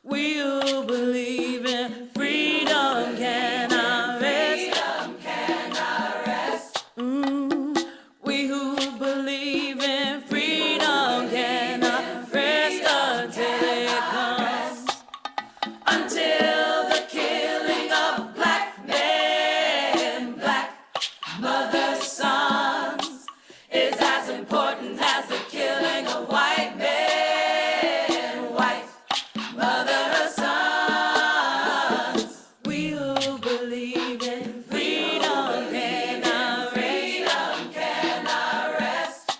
We who believe in freedom cannot rest. Freedom cannot rest. We who believe in freedom cannot rest until it comes. Until the killing of black men, black mothers, sons is as important as the killing of white men, white mothers, sons. We who believe in freedom cannot rest.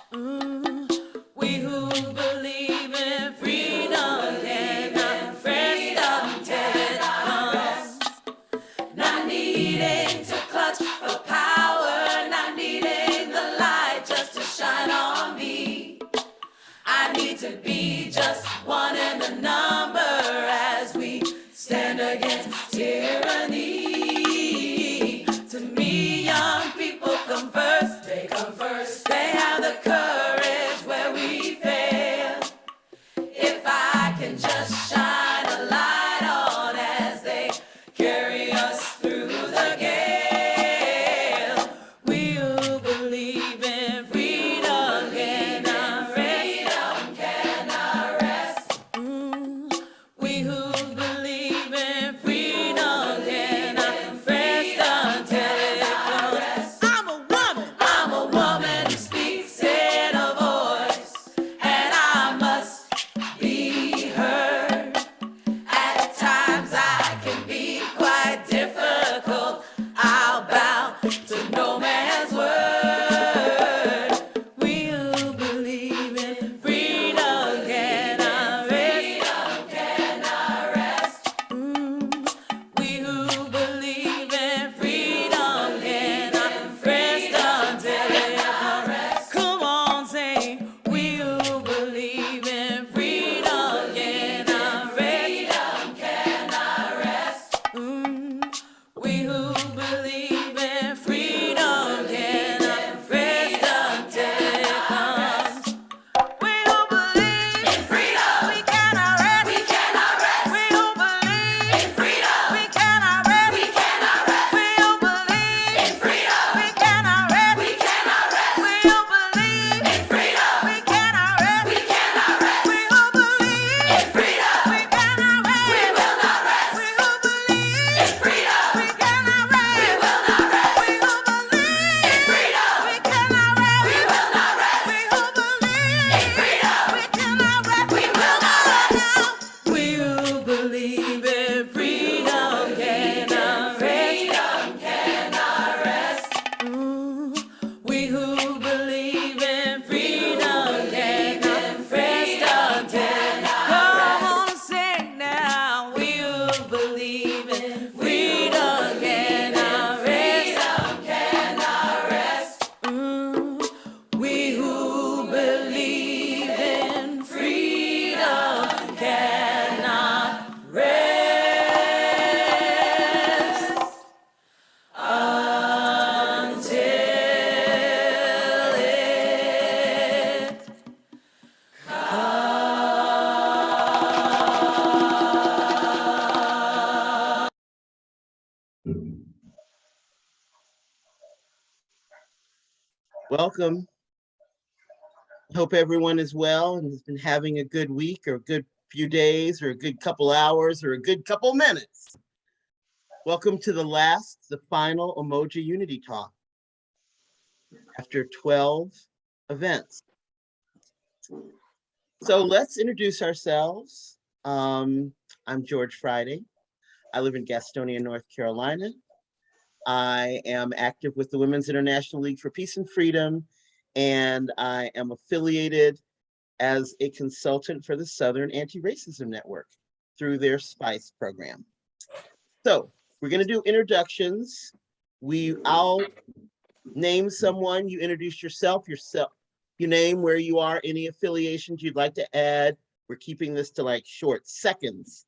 We who believe in freedom cannot rest until it comes. Not needing to clutch for power, not needing the light just to shine on me. I need to be just one in the number as we stand against tyranny. To me, young people come first. They come first. They have the courage where we fail. If I can just shine a light on as they carry us through the gale. We who believe in freedom cannot rest. We who believe in freedom cannot rest until it comes. I'm a woman who speaks in a voice, and I must be heard. At times I can be quite difficult. I'll bow to no man's word. We who believe in freedom cannot rest. We who believe in freedom cannot rest until it comes. Come on, say, we who believe in freedom cannot rest. We who believe in freedom cannot rest until it comes. We who believe in freedom, we cannot rest. We cannot rest. We who believe in freedom, we cannot rest. We cannot rest. We who believe in freedom, we cannot rest. We cannot rest. We who believe in freedom, we cannot rest. We cannot rest. We who believe in freedom, we cannot rest. We will not rest. We who believe in freedom, we cannot rest. We will not rest. We who believe in freedom, we cannot rest. We will not rest. We who believe in freedom, we cannot rest. We will not rest. We who believe in freedom cannot rest. We who believe in freedom cannot rest until. Come on, sing now. We who believe in freedom cannot rest. We who believe in freedom cannot rest until it Welcome. Hope everyone is well and has been having a good week or a good few days or a good couple hours or a good couple minutes. Welcome to the final Umoja Unity Talk after 12 events. So let's introduce ourselves. I'm George Friday. I live in Gastonia, North Carolina. I am active with the Women's International League for Peace and Freedom, and I am affiliated as a consultant for the Southern Anti-Racism Network through their SPICE program. So we're going to do introductions. I'll name someone, you introduce yourself, you name where you are, any affiliations you'd like to add. We're keeping this to like short seconds,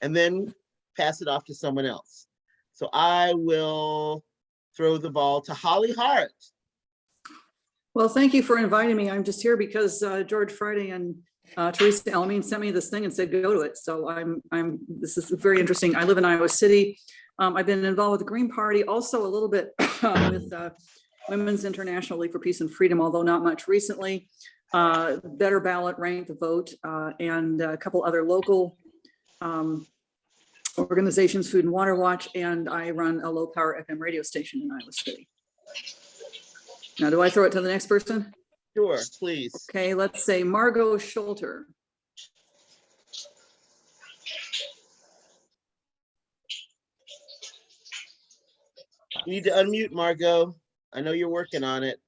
and then pass it off to someone else. So I will throw the ball to Holly Hart. Well, thank you for inviting me. I'm just here because George Friday and Teresa Elamine sent me this thing and said, go to it. So this is very interesting. I live in Iowa City. I've been involved with the Green Party, also a little bit with Women's International League for Peace and Freedom, although not much recently. Better Ballot, Rank the Vote, and a couple other local organizations, Food and Water Watch, and I run a low power FM radio station in Iowa City. Now, do I throw it to the next person? Sure, please. Okay, let's say Margot Schulter. You need to unmute, Margot. I know you're working on it.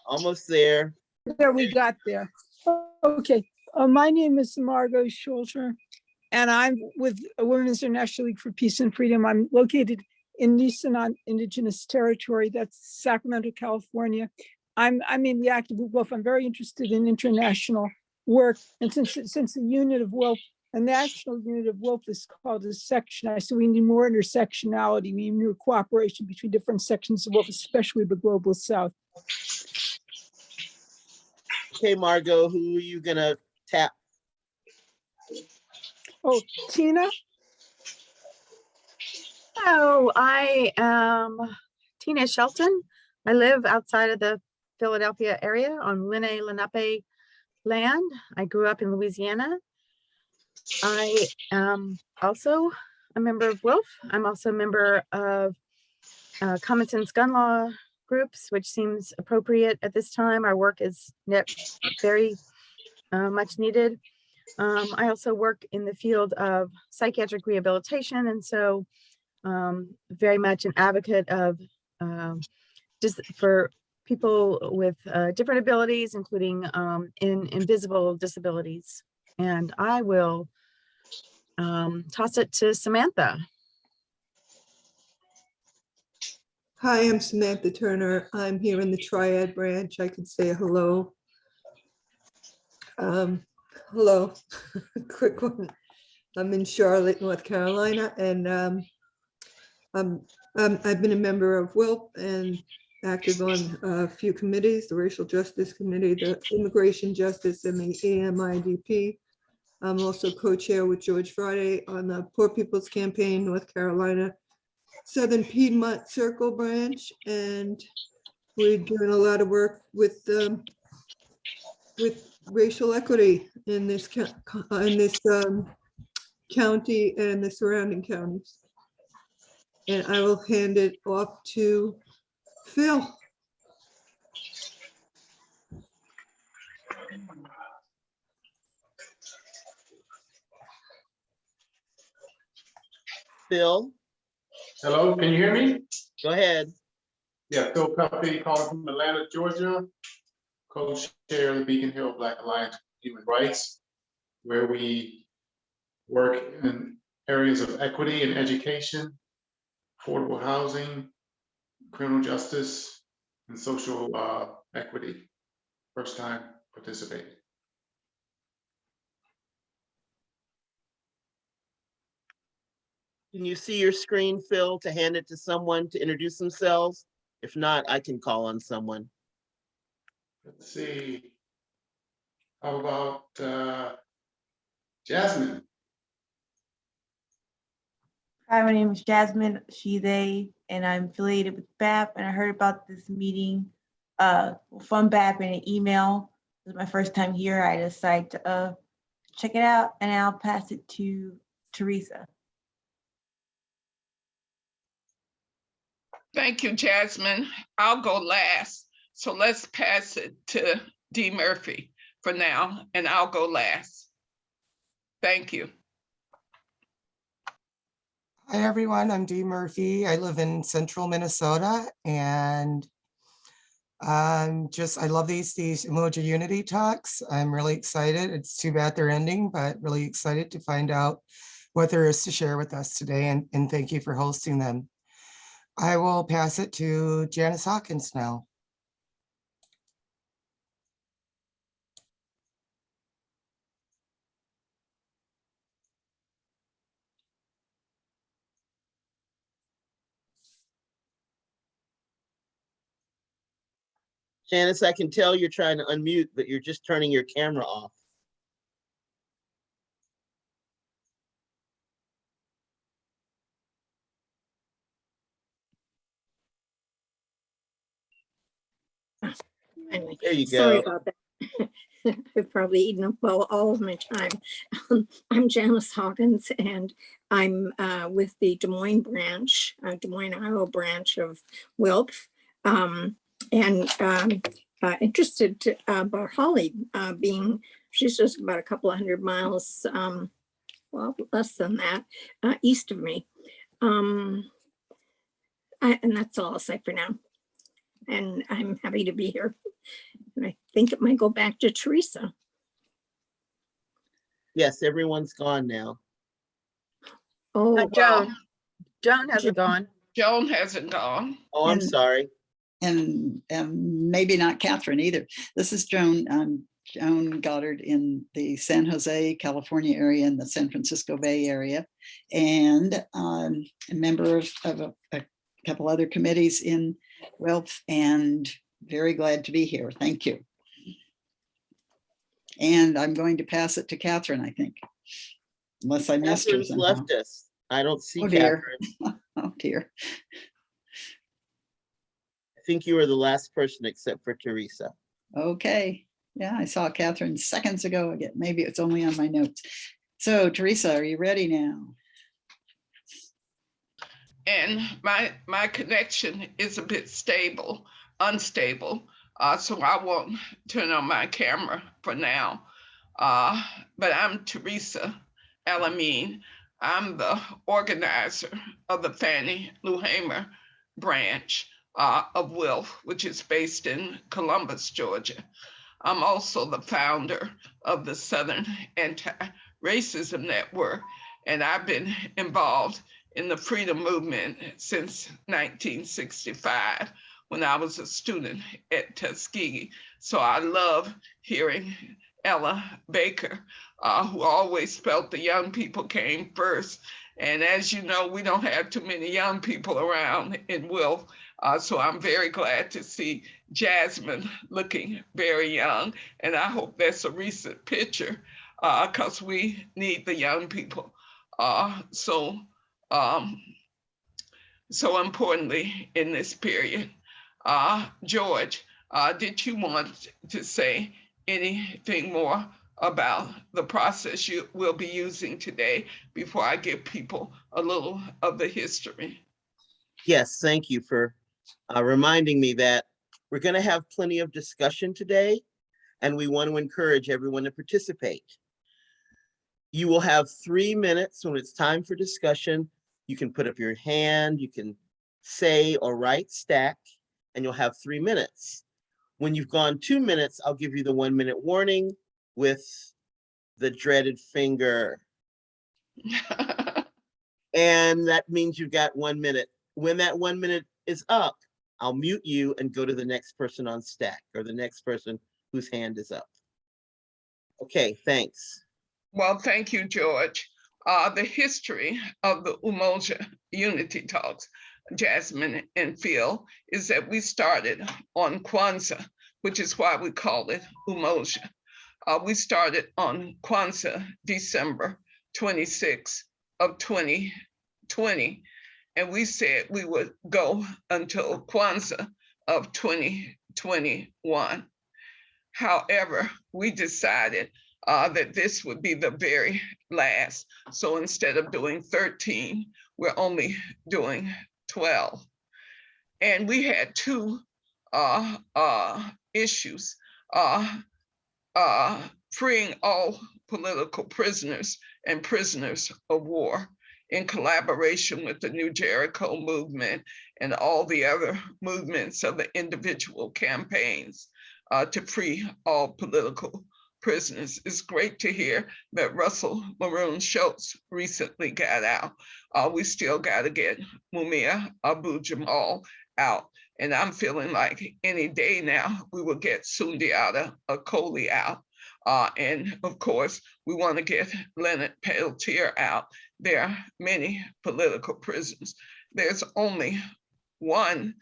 Almost there. There, we got there. Okay, my name is Margot Schulter, and I'm with Women's International League for Peace and Freedom. I'm located in Nisenan Indigenous Territory, that's Sacramento, California. I'm in the active WOLF. I'm very interested in international work, and since the unit of WOLF, a national unit of WOLF is called a section. I so we need more intersectionality, we need more cooperation between different sections of WOLF, especially the Global South. Okay, Margot, who are you gonna tap? Oh, Tina? Hello, I am Tina Shelton. I live outside of the Philadelphia area on Lenape land. I grew up in Louisiana. I am also a member of WILF. I'm also a member of Common Sense Gun Law groups, which seems appropriate at this time. Our work is very much needed. I also work in the field of psychiatric rehabilitation, and so very much an advocate of just for people with different abilities, including invisible disabilities. And I will toss it to Samantha. Hi, I'm Samantha Turner. I'm here in the Triad branch. I could say hello. Hello, quick one. I'm in Charlotte, North Carolina, and I've been a member of WILP and active on a few committees, the Racial Justice Committee, the Immigration Justice, and the AMIDP. I'm also co-chair with George Friday on the Poor People's Campaign, North Carolina, Southern Piedmont Circle branch, and we're doing a lot of work with racial equity in this county and the surrounding counties. And I will hand it off to Phil. Phil, Hello, can you hear me? go ahead. Yeah, Phil Cuffey calling from Atlanta, Georgia, co-chair of the Beacon Hill Black Alliance for Human Rights, where we work in areas of equity and education, affordable housing, criminal justice, and social equity. First time participating. Can you see your screen, Phil, to hand it to someone to introduce themselves? If not, I can call on someone. Let's see. How about Jasmine? Hi, my name is Jasmine, she, they, and I'm affiliated with BAP, and I heard about this meeting from BAP in an email. It was my first time here. I decided to check it out, and I'll pass it to Teresa. Thank you, Jasmine. I'll go last. So let's pass it to Dee Murphy for now, and I'll go last. Thank you. Hi, everyone. I'm Dee Murphy. I live in central Minnesota, and I love these Umoja Unity talks. I'm really excited. It's too bad they're ending, but really excited to find out what there is to share with us today, and thank you for hosting them. I will pass it to Janice Hawkins now. Janice, I can tell you're trying to unmute, but you're just turning your camera off. Anyway, There you sorry go. about that. I've probably eaten up all of my time. I'm Janice Hawkins, and I'm with the Des Moines branch, Des Moines, Iowa branch of WILPF, interested about Holly being, she's just about a couple of hundred miles, well, less than that, east of me. And that's all I'll say for now. And I'm happy to be here. And I think it might go back to Teresa. Yes, everyone's gone now. Oh, Joan, Joan hasn't gone. Joan hasn't gone. Oh, I'm And- sorry. And maybe not Catherine either. This is Joan. I'm Joan Goddard in the San Jose, California area and the San Francisco Bay area, and a member of a couple other committees in WILPF, and very glad to be here. Thank you. And I'm going to pass it to Catherine, I think, unless I missed her Catherine's somehow. left us. I don't see Oh, dear. Catherine. Oh dear. I think you were the last person except for Teresa. Okay. Yeah, I saw Catherine seconds ago again. Maybe it's only on my notes. So Teresa, are you ready now? And my connection is a bit unstable. So I won't turn on my camera for now. But I'm Teresa Alamine. I'm the organizer of the Fannie Lou Hamer branch of WILPF, which is based in Columbus, Georgia. I'm also the founder of the Southern Anti-Racism Network, and I've been involved in the freedom movement since 1965 when I was a student at Tuskegee. So I love hearing Ella Baker, who always felt the young people came first. And as you know, we don't have too many young people around in WILPF. So I'm very glad to see Jasmine looking very young. And I hope that's a recent picture because we need the young people. So importantly in this period. George, did you want to say anything more about the process you will be using today before I give people a little of the history? Yes, thank you for reminding me that we're going to have plenty of discussion today, and we want to encourage everyone to participate. You will have 3 minutes when it's time for discussion. You can put up your hand, you can say or write stack, and you'll have 3 minutes. When you've gone 2 minutes, I'll give you the 1 minute warning with the dreaded finger. And that means you've got 1 minute. When that 1 minute is up, I'll mute you and go to the next person on stack or the next person whose hand is up. Okay, thanks. Well, thank you, George. The history of the Umoja Unity Talks, Jasmine and Phil, is that we started on Kwanzaa, which is why we call it Umoja. We started on Kwanzaa, December 26 of 2020, and we said we would go until Kwanzaa of 2021. However, we decided that this would be the very last. So instead of doing 13, we're only doing 12. And we had two issues, freeing all political prisoners and prisoners of war in collaboration with the New Jericho movement and all the other movements of the individual campaigns to free all political prisoners. It's great to hear that Russell Maroon Schultz recently got out. We still got to get Mumia Abu Jamal out. And I'm feeling like any day now we will get Sundiata Acoli out. And of course, we want to get Leonard Peltier out. There are many political prisoners. There's only one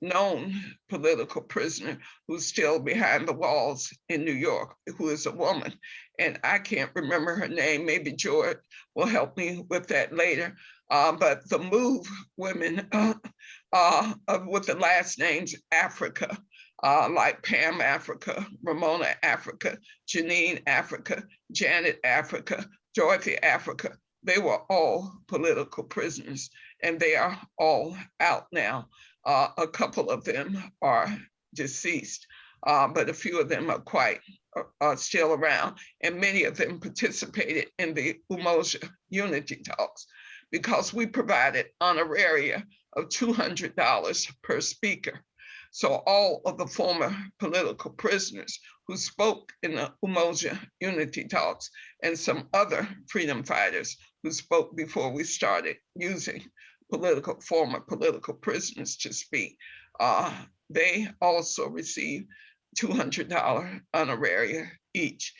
known political prisoner who's still behind the walls in New York, who is a woman. And I can't remember her name. Maybe George will help me with that later. But the MOVE women with the last names Africa, like Pam Africa, Ramona Africa, Janine Africa, Janet Africa, Dorothy Africa, they were all political prisoners, and they are all out now. A couple of them are deceased, but a few of them are still around, and many of them participated in the Umoja Unity Talks because we provided honoraria of $200 per speaker. So all of the former political prisoners who spoke in the Umoja Unity Talks and some other freedom fighters who spoke before we started using former political prisoners to speak, they also received $200 honoraria each.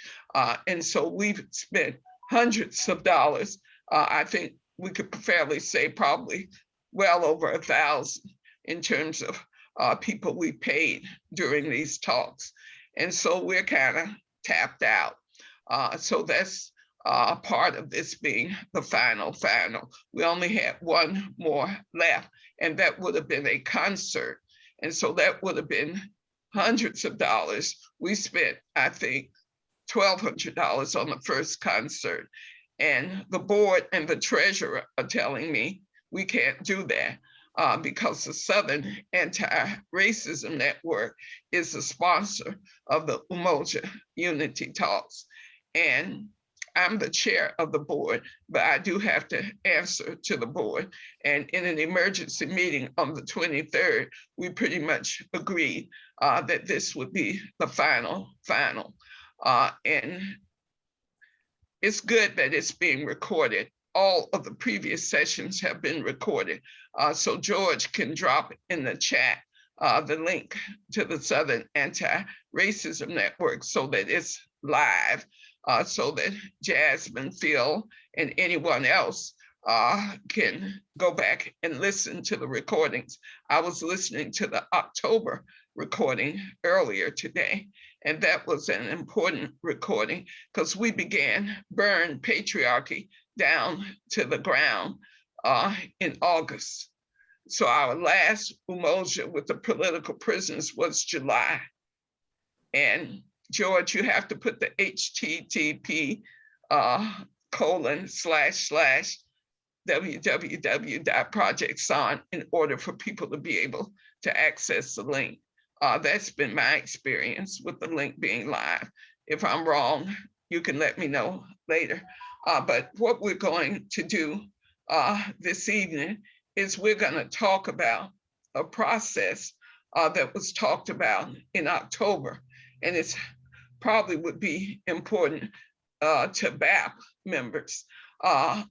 And so we've spent hundreds of dollars. I think we could fairly say probably well over 1,000 in terms of people we paid during these talks. And so we're kind of tapped out. So that's part of this being the final. We only had one more left, and that would have been a concert. And so that would have been hundreds of dollars. We spent, I think, $1,200 on the first concert. And the board and the treasurer are telling me we can't do that because the Southern Anti-Racism Network is the sponsor of the Umoja Unity Talks. And I'm the chair of the board, but I do have to answer to the board. And in an emergency meeting on the 23rd, we pretty much agreed that this would be the final. And it's good that it's being recorded. All of the previous sessions have been recorded. So George can drop in the chat the link to the Southern Anti-Racism Network so that it's live, so that Jasmine, Phil, and anyone else can go back and listen to the recordings. I was listening to the October recording earlier today, and that was an important recording because we began Burn Patriarchy down to the ground in August. So our last Umoja with the political prisoners was July. And George, you have to put the HTTP //www.projectson in order for people to be able to access the link. That's been my experience with the link being live. If I'm wrong, you can let me know later. But what we're going to do this evening is we're going to talk about a process that was talked about in October. And it's probably would be important to BAP members. The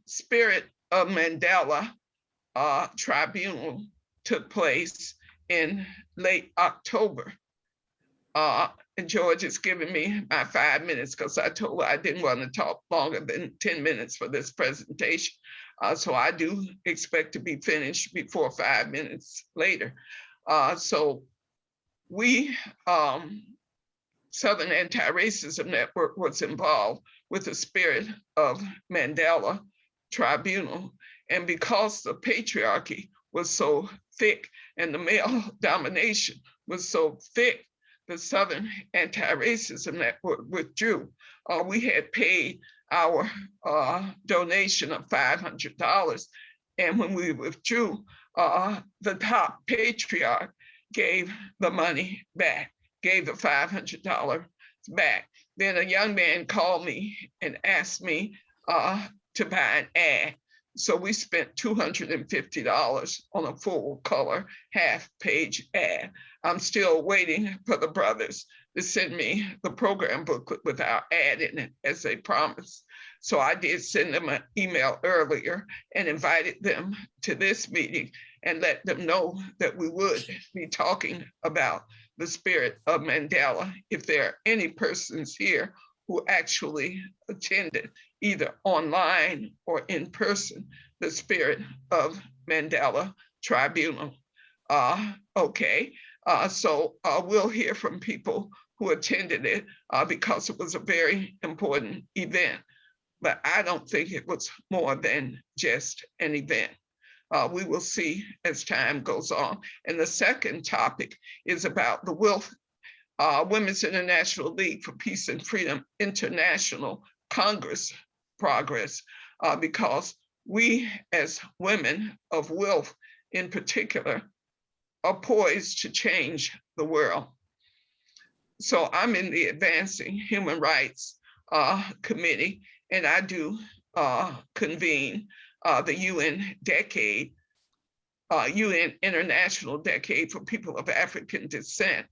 Spirit of Mandela Tribunal took place in late October. And George is giving me my 5 minutes because I told her I didn't want to talk longer than 10 minutes for this presentation. So I do expect to be finished before 5 minutes later. So we, Southern Anti-Racism Network was involved with the Spirit of Mandela Tribunal. And because the patriarchy was so thick and the male domination was so thick, the Southern Anti-Racism Network withdrew. We had paid our donation of $500. And when we withdrew, the top patriarch gave the money back, gave the $500 back. Then a young man called me and asked me to buy an ad. So we spent $250 on a full color half-page ad. I'm still waiting for the brothers to send me the program booklet with our ad in it as they promised. So I did send them an email earlier and invited them to this meeting and let them know that we would be talking about the Spirit of Mandela. If there are any persons here who actually attended either online or in person, the Spirit of Mandela Tribunal. Okay, so we'll hear from people who attended it because it was a very important event. But I don't think it was more than just an event. We will see as time goes on. And the second topic is about the Women's International League for Peace and Freedom International Congress progress, because we as women of WILF in particular are poised to change the world. So I'm in the Advancing Human Rights Committee, and I do convene the UN Decade, UN International Decade for People of African Descent,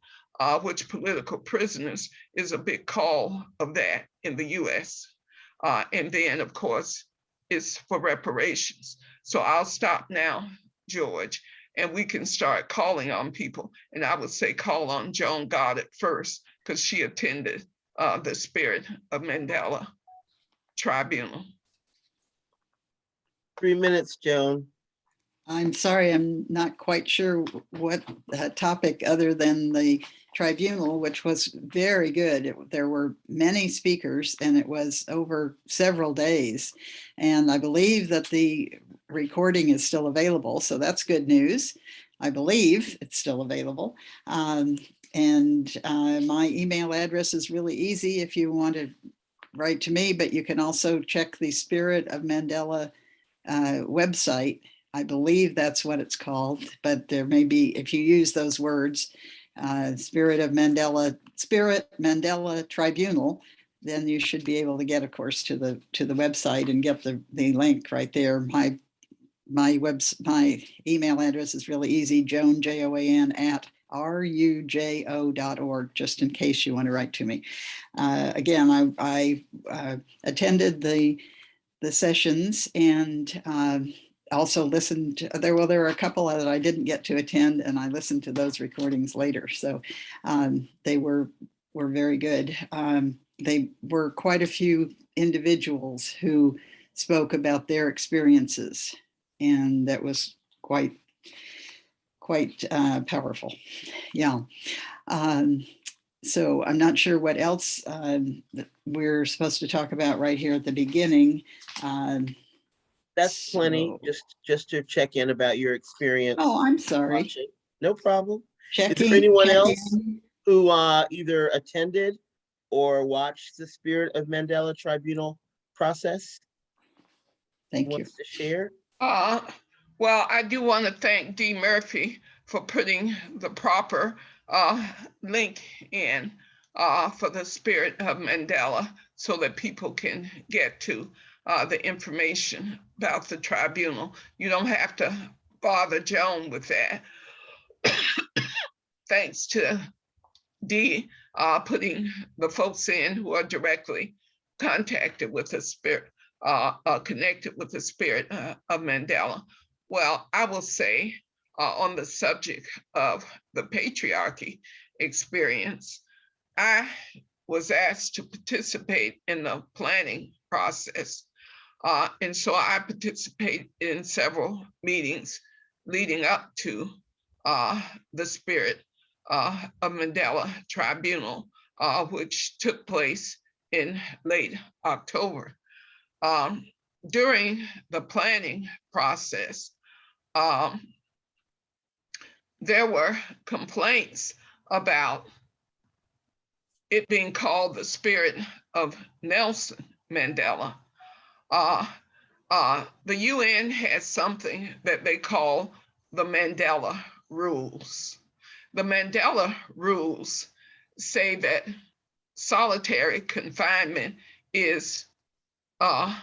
which political prisoners is a big call of that in the US. And then, of course, it's for reparations. So I'll stop now, George, and we can start calling on people. And I would say call on Joan Goddard first, because she attended the Spirit of Mandela Tribunal. 3 minutes, Joan. I'm sorry, I'm not quite sure what topic other than the tribunal, which was very good. There were many speakers and it was over several days. And I believe that the recording is still available. So that's good news. I believe it's still available. My email address is really easy if you want to write to me, but you can also check the Spirit of Mandela website. I believe that's what it's called, but there may be, if you use those words, Spirit Mandela Tribunal, then you should be able to get, of course, to the website and get the link right there. My email address is really easy, Joan, Joan @rujo.org, just in case you want to write to me. Again, I attended the sessions and also listened to, there were a couple that I didn't get to attend, and I listened to those recordings later. So they were very good. They were quite a few individuals who spoke about their experiences, and that was quite powerful. Yeah. So I'm not sure what else we're supposed to talk about right here at the beginning. That's plenty, just to check in about your experience. Oh, I'm sorry. Watching. No problem. Is Checking, there anyone else checking. who either attended or watched the Spirit of Mandela Tribunal process? Thank you. Wants to share? Well, I do want to thank Dee Murphy for putting the proper link in for the Spirit of Mandela so that people can get to the information about the tribunal. You don't have to bother Joan with that. Thanks to Dee putting the folks in who are directly contacted with the Spirit, connected with the Spirit of Mandela. Well, I will say on the subject of the patriarchy experience, I was asked to participate in the planning process. And so I participated in several meetings leading up to the Spirit of Mandela Tribunal, which took place in late October. During the planning process, there were complaints about it being called the Spirit of Nelson Mandela. The UN has something that they call the Mandela Rules. The Mandela Rules say that solitary confinement is a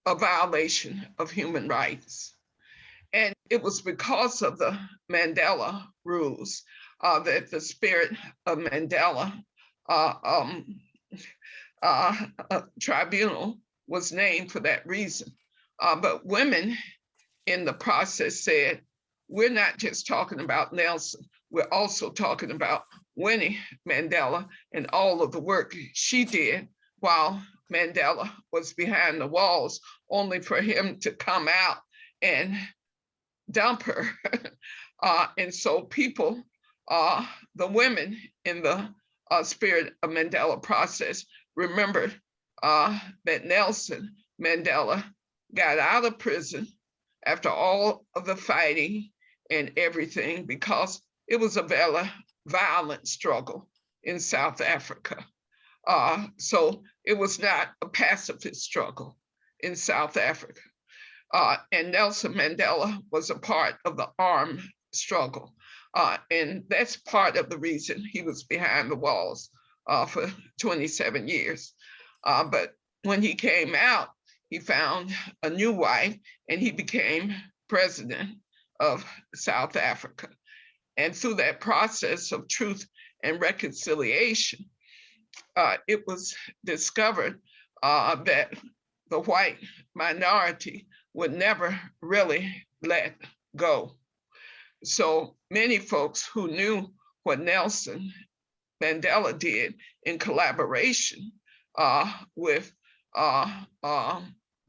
violation of human rights. And it was because of the Mandela Rules that the Spirit of Mandela Tribunal was named for that reason. But women in the process said, we're not just talking about Nelson, we're also talking about Winnie Mandela and all of the work she did while Mandela was behind the walls, only for him to come out and dump her. And so people, the women in the spirit of Mandela process remembered that Nelson Mandela got out of prison after all of the fighting and everything, because it was a violent struggle in South Africa. So it was not a pacifist struggle in South Africa. And Nelson Mandela was a part of the armed struggle. And that's part of the reason he was behind the walls for 27 years. But when he came out, he found a new wife and he became president of South Africa. And through that process of truth and reconciliation, it was discovered that the white minority would never really let go. So many folks who knew what Nelson Mandela did in collaboration with the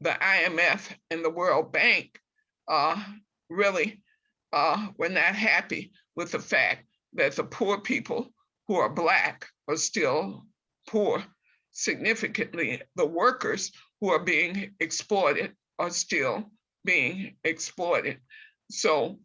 IMF and the World Bank really were not happy with the fact that the poor people who are Black are still poor. Significantly, the workers who are being exploited are still being exploited. So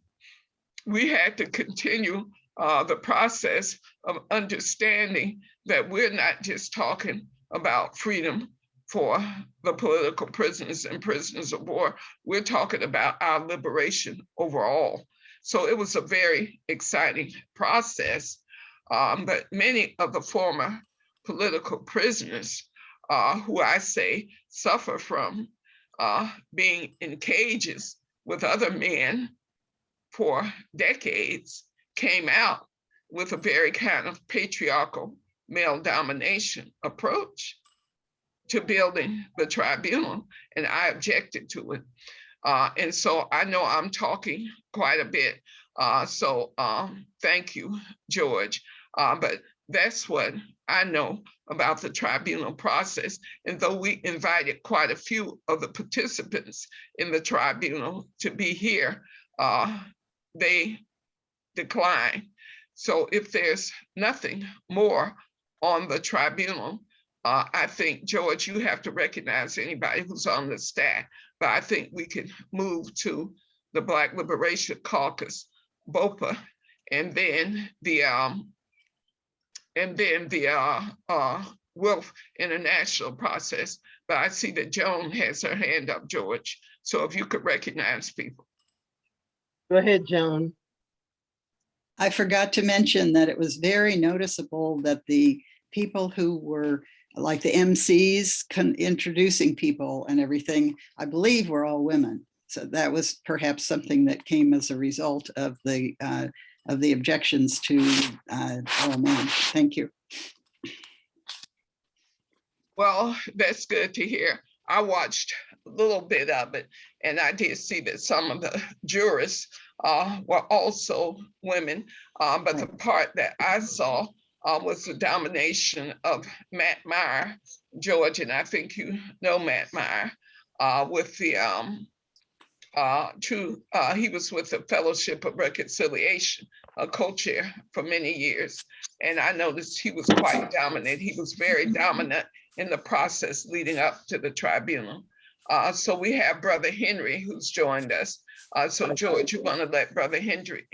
we had to continue the process of understanding that we're not just talking about freedom for the political prisoners and prisoners of war. We're talking about our liberation overall. So it was a very exciting process, but many of the former political prisoners who I say suffer from being in cages with other men for decades came out with a very kind of patriarchal male domination approach to building the tribunal, and I objected to it. And so I know I'm talking quite a bit. So thank you, George. But that's what I know about the tribunal process. And though we invited quite a few of the participants in the tribunal to be here, they declined. So if there's nothing more on the tribunal, I think, George, you have to recognize anybody who's on the staff, but I think we can move to the Black Liberation Caucus, BOPA, and then the Wolf International process. But I see that Joan has her hand up, George. So if you could recognize people. Go ahead, Joan. I forgot to mention that it was very noticeable that the people who were like the MCs introducing people and everything, I believe were all women. So that was perhaps something that came as a result of the objections to all men. Thank you. Well, that's good to hear. I watched a little bit of it, and I did see that some of the jurists were also women, but the part that I saw was the domination of Matt Meyer, George, and I think you know Matt Meyer, with the he was with the Fellowship of Reconciliation, a co-chair for many years. And I noticed he was quite dominant. He was very dominant in the process leading up to the tribunal. So we have Brother Henry who's joined us. So George, you want to let Brother Henry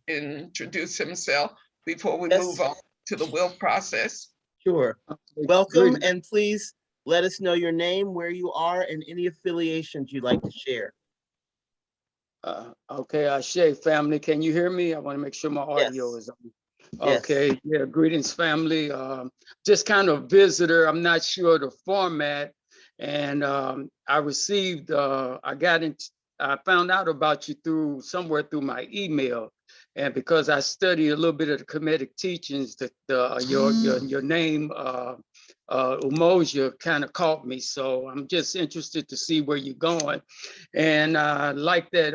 introduce himself before we move on to the will process? Sure. Welcome, and please let us know your name, where you are, and any affiliations you'd like to share. Okay, Shay family, can you hear me? I want to make sure my audio is on. Okay, yes. Yeah, greetings family. Just kind of visitor, I'm not sure the format. And I received, I found out about you somewhere through my email. And because I studied a little bit of the Kemetic teachings, your name, Umoja, kind of caught me. So I'm just interested to see where you're going. And I like that,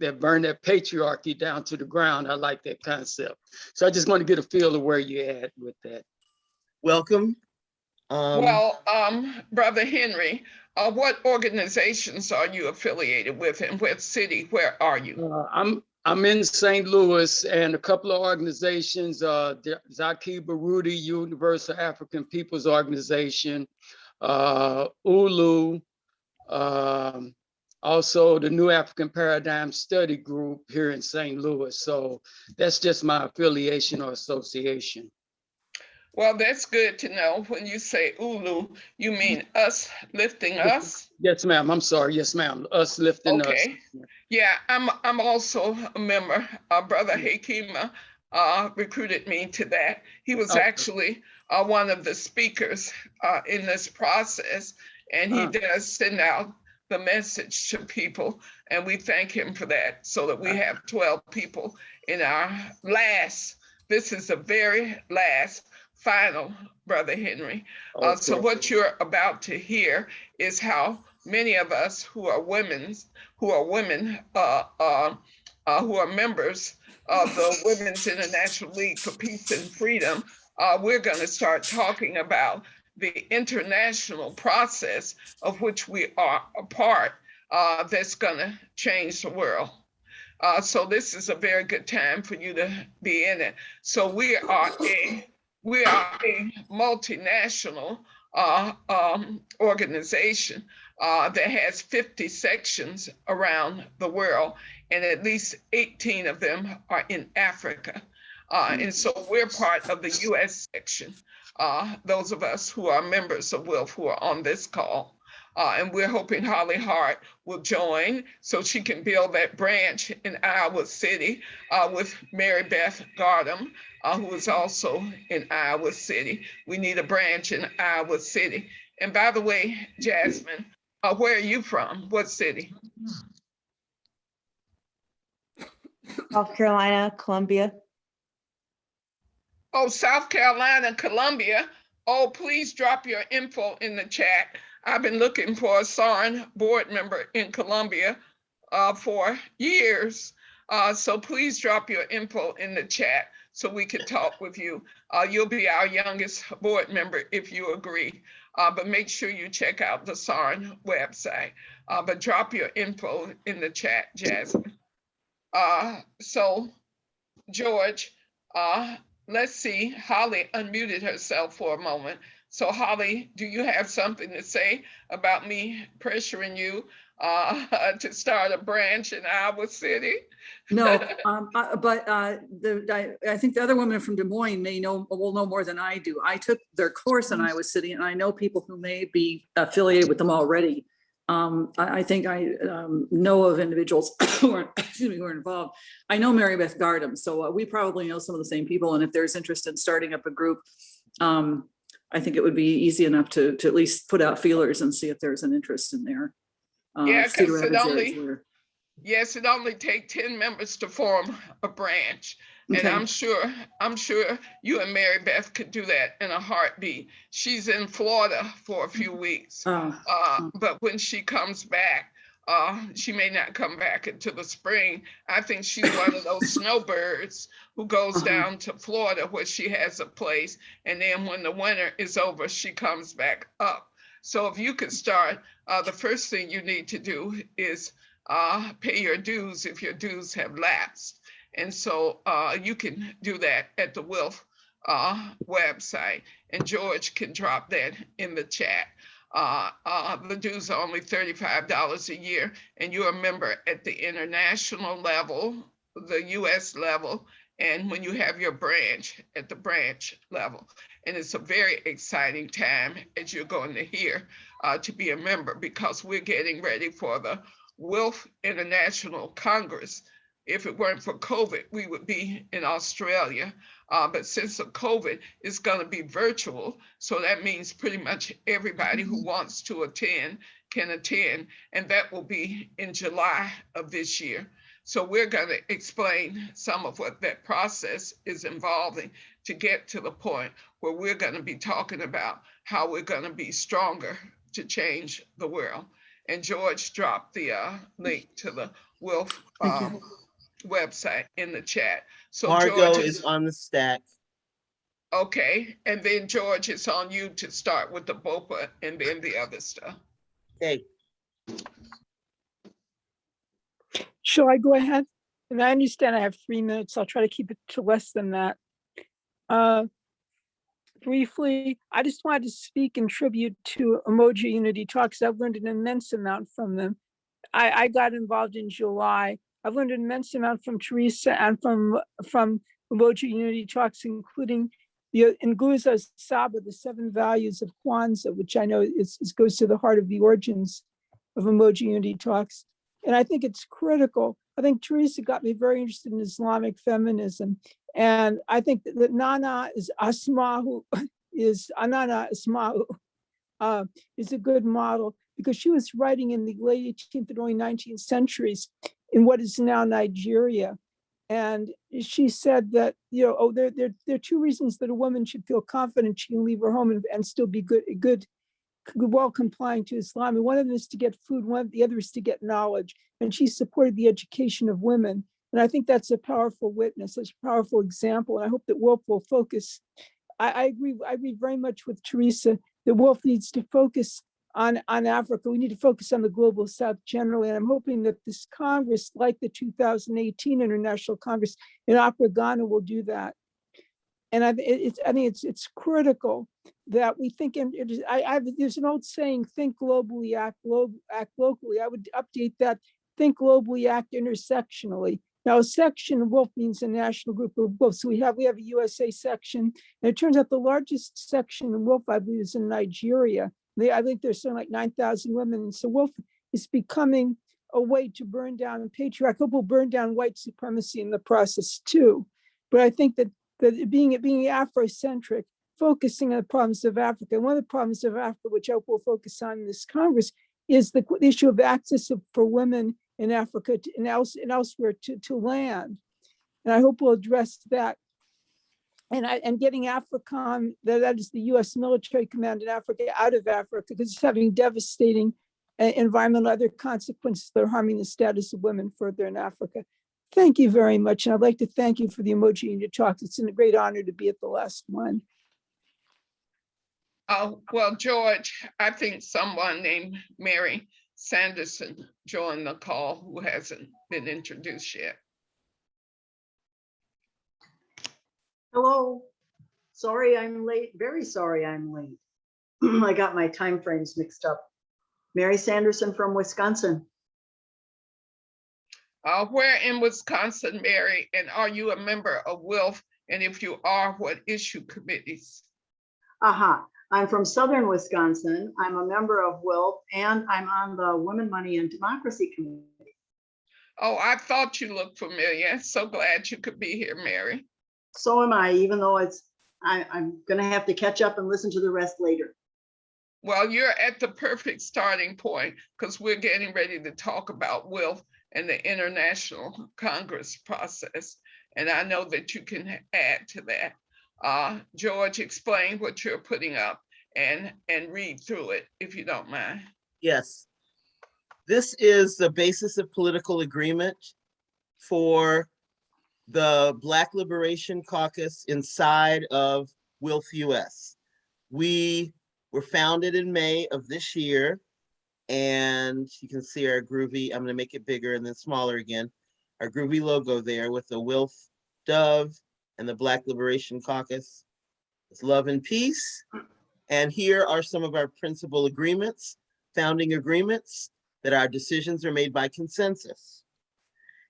that burn that patriarchy down to the ground. I like that concept. So I just want to get a feel of where you're at with that. Welcome. Well, Brother Henry, What organizations are you affiliated with, and what city? Where are you? I'm in St. Louis, and a couple of organizations, Zaki Baruti Universal African Peoples Organization, ULU, also the New African Paradigm Study Group here in St. Louis. So that's just my affiliation or association. Well, that's good to know. When you say ULU, you mean us lifting us? Yes, ma'am. I'm sorry. Yes, ma'am. Us lifting us. Okay. Yeah, I'm also a member. Brother Hakima recruited me to that. He was actually one of the speakers in this process, and he does send out the message to people, and we thank him for that, so that we have 12 people in our last, this is the very last final, Brother Henry. So what you're about to hear is how many of us who are women, who are members of the Women's International League for Peace and Freedom, we're going to start talking about the international process of which we are a part, that's going to change the world. So this is a very good time for you to be in it. So we are a multinational organization that has 50 sections around the world, and at least 18 of them are in Africa. And so we're part of the US section, those of us who are members of WILF who are on this call. And we're hoping Holly Hart will join so she can build that branch in Iowa City with Mary Beth Gardam, who is also in Iowa City. We need a branch in Iowa City. And by the way, Jasmine, where are you from? What city? South Carolina, Columbia. Oh, South Carolina, Columbia. Oh, please drop your info in the chat. I've been looking for a SARN board member in Columbia for years. So please drop your info in the chat so we can talk with you. You'll be our youngest board member if you agree. But make sure you check out the SARN website. But drop your info in the chat, Jasmine. So George, let's see, Holly unmuted herself for a moment. So Holly, do you have something to say about me pressuring you to start a branch in Iowa City? No, but I think the other women from Des Moines will know more than I do. I took their course in Iowa City, and I know people who may be affiliated with them already. I think I know of individuals who are, who are involved. I know Mary Beth Gardam, so we probably know some of the same people. And if there's interest in starting up a group, I think it would be easy enough to at least put out feelers and see if there's an interest in there. Yeah, because it only takes 10 members to form a branch. Okay. And I'm sure you and Mary Beth could do that in a heartbeat. She's in Florida for a few weeks, but when she comes back, she may not come back until the spring. I think she's one of those snowbirds who goes down to Florida where she has a place, and then when the winter is over, she comes back up. So if you could start, the first thing you need to do is pay your dues if your dues have lapsed. And so you can do that at the WILF website, and George can drop that in the chat. The dues are only $35 a year, and you're a member at the international level, the US level, and when you have your branch at the branch level. And it's a very exciting time, as you're going to hear, to be a member, because we're getting ready for the WILF International Congress. If it weren't for COVID, we would be in Australia. But since of COVID, it's going to be virtual. So that means pretty much everybody who wants to attend can attend. And that will be in July of this year. So we're going to explain some of what that process is involving to get to the point where we're going to be talking about how we're going to be stronger to change the world. And George dropped the link to the WILF website in the chat. So Margot George is on the stack. Okay, and then George, it's on you to start with the BOPA and then the other stuff. Okay, Shall I go ahead? And I understand I have 3 minutes. I'll try to keep it to less than that. Briefly, I just wanted to speak in tribute to Umoja Unity Talks. I've learned an immense amount from them. I got involved in July. I've learned an immense amount from Teresa and from Umoja Unity Talks, including the Nguzo Saba, the 7 values of Kwanzaa, which I know goes to the heart of the origins of Umoja Unity Talks. And I think it's critical. I think Teresa got me very interested in Islamic feminism. And I think that Nana is Asma'u, is Anana Asma'u, is a good model because she was writing in the late 18th and early 19th centuries in what is now Nigeria. And she said that, there are 2 reasons that a woman should feel confident she can leave her home and still be good, well complying to Islam. And one of them is to get food, the other is to get knowledge. And she supported the education of women. And I think that's a powerful witness, that's a powerful example. And I hope that Wolf will focus. I agree very much with Teresa that Wolf needs to focus on Africa. We need to focus on the global South generally. And I'm hoping that this Congress, like the 2018 International Congress in Accra, Ghana, will do that. And I think it's critical that we think. And there's an old saying: "Think globally, act locally." I would update that: "Think globally, act intersectionally." Now, a section, Wolf means a national group of Wolf. So we have a USA section, and it turns out the largest section in Wolf, I believe, is in Nigeria. I think there's something like 9,000 women. And so Wolf is becoming a way to burn down patriarchy. I hope we'll burn down white supremacy in the process too. But I think that being Afrocentric, focusing on the problems of Africa. And one of the problems of Africa, which I hope we'll focus on in this Congress, is the issue of access for women in Africa and elsewhere to land. And I hope we'll address that. And getting AFRICOM, that is the US military command in Africa, out of Africa, because it's having devastating environmental other consequences that are harming the status of women further in Africa. Thank you very much. And I'd like to thank you for the Umoja Unity Talks. It's a great honor to be at the last one. Oh, well, George, I think someone named Mary Sanderson joined the call who hasn't been introduced yet. Hello. Sorry I'm late. Very sorry I'm late. I got my time frames mixed up. Mary Sanderson from Wisconsin. Where in Wisconsin, Mary, and are you a member of WILF? And if you are, what issue committees? I'm from Southern Wisconsin. I'm a member of WILF and I'm on the Women, Money and Democracy Committee. Oh, I thought you looked familiar. So glad you could be here, Mary. So am I, even though I'm gonna have to catch up and listen to the rest later. Well, you're at the perfect starting point because we're getting ready to talk about WILF and the International Congress process. And I know that you can add to that. George, explain what you're putting up and read through it, if you don't mind. Yes. This is the basis of political agreement for the Black Liberation Caucus inside of WILF US. We were founded in May of this year, and you can see our groovy, I'm gonna make it bigger and then smaller again, our groovy logo there with the WILF dove and the Black Liberation Caucus. It's love and peace. And here are some of our principal agreements, founding agreements, that our decisions are made by consensus,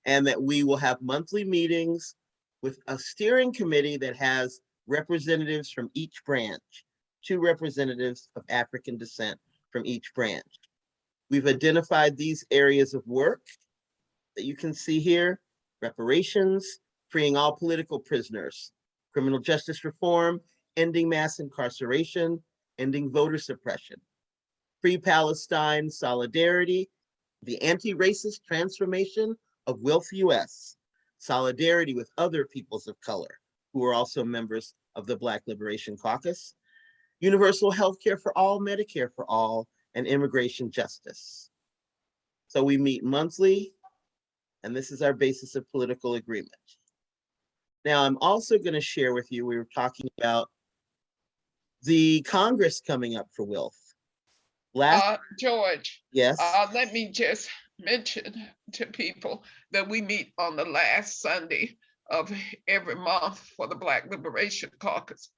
and that we will have monthly meetings with a steering committee that has representatives from each branch, 2 representatives of African descent from each branch. We've identified these areas of work that you can see here: reparations, freeing all political prisoners, criminal justice reform, ending mass incarceration, ending voter suppression, Free Palestine solidarity, the anti-racist transformation of WILF US, solidarity with other peoples of color who are also members of the Black Liberation Caucus, universal healthcare for all, Medicare for all, and immigration justice. So we meet monthly, and this is our basis of political agreement. Now, I'm also going to share with you, we were talking about the Congress coming up for WILF. Last, George, yes, let me just mention to people that we meet on the last Sunday of every month for the Black Liberation Caucus.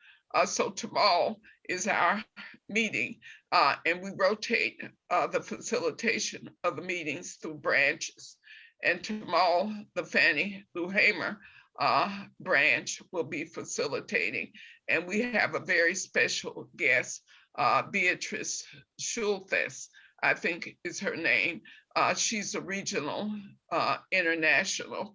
So tomorrow is our meeting, and we rotate the facilitation of the meetings through branches. And tomorrow, the Fannie Lou Hamer branch will be facilitating. And we have a very special guest, Beatrice Schultes, I think is her name. She's a regional international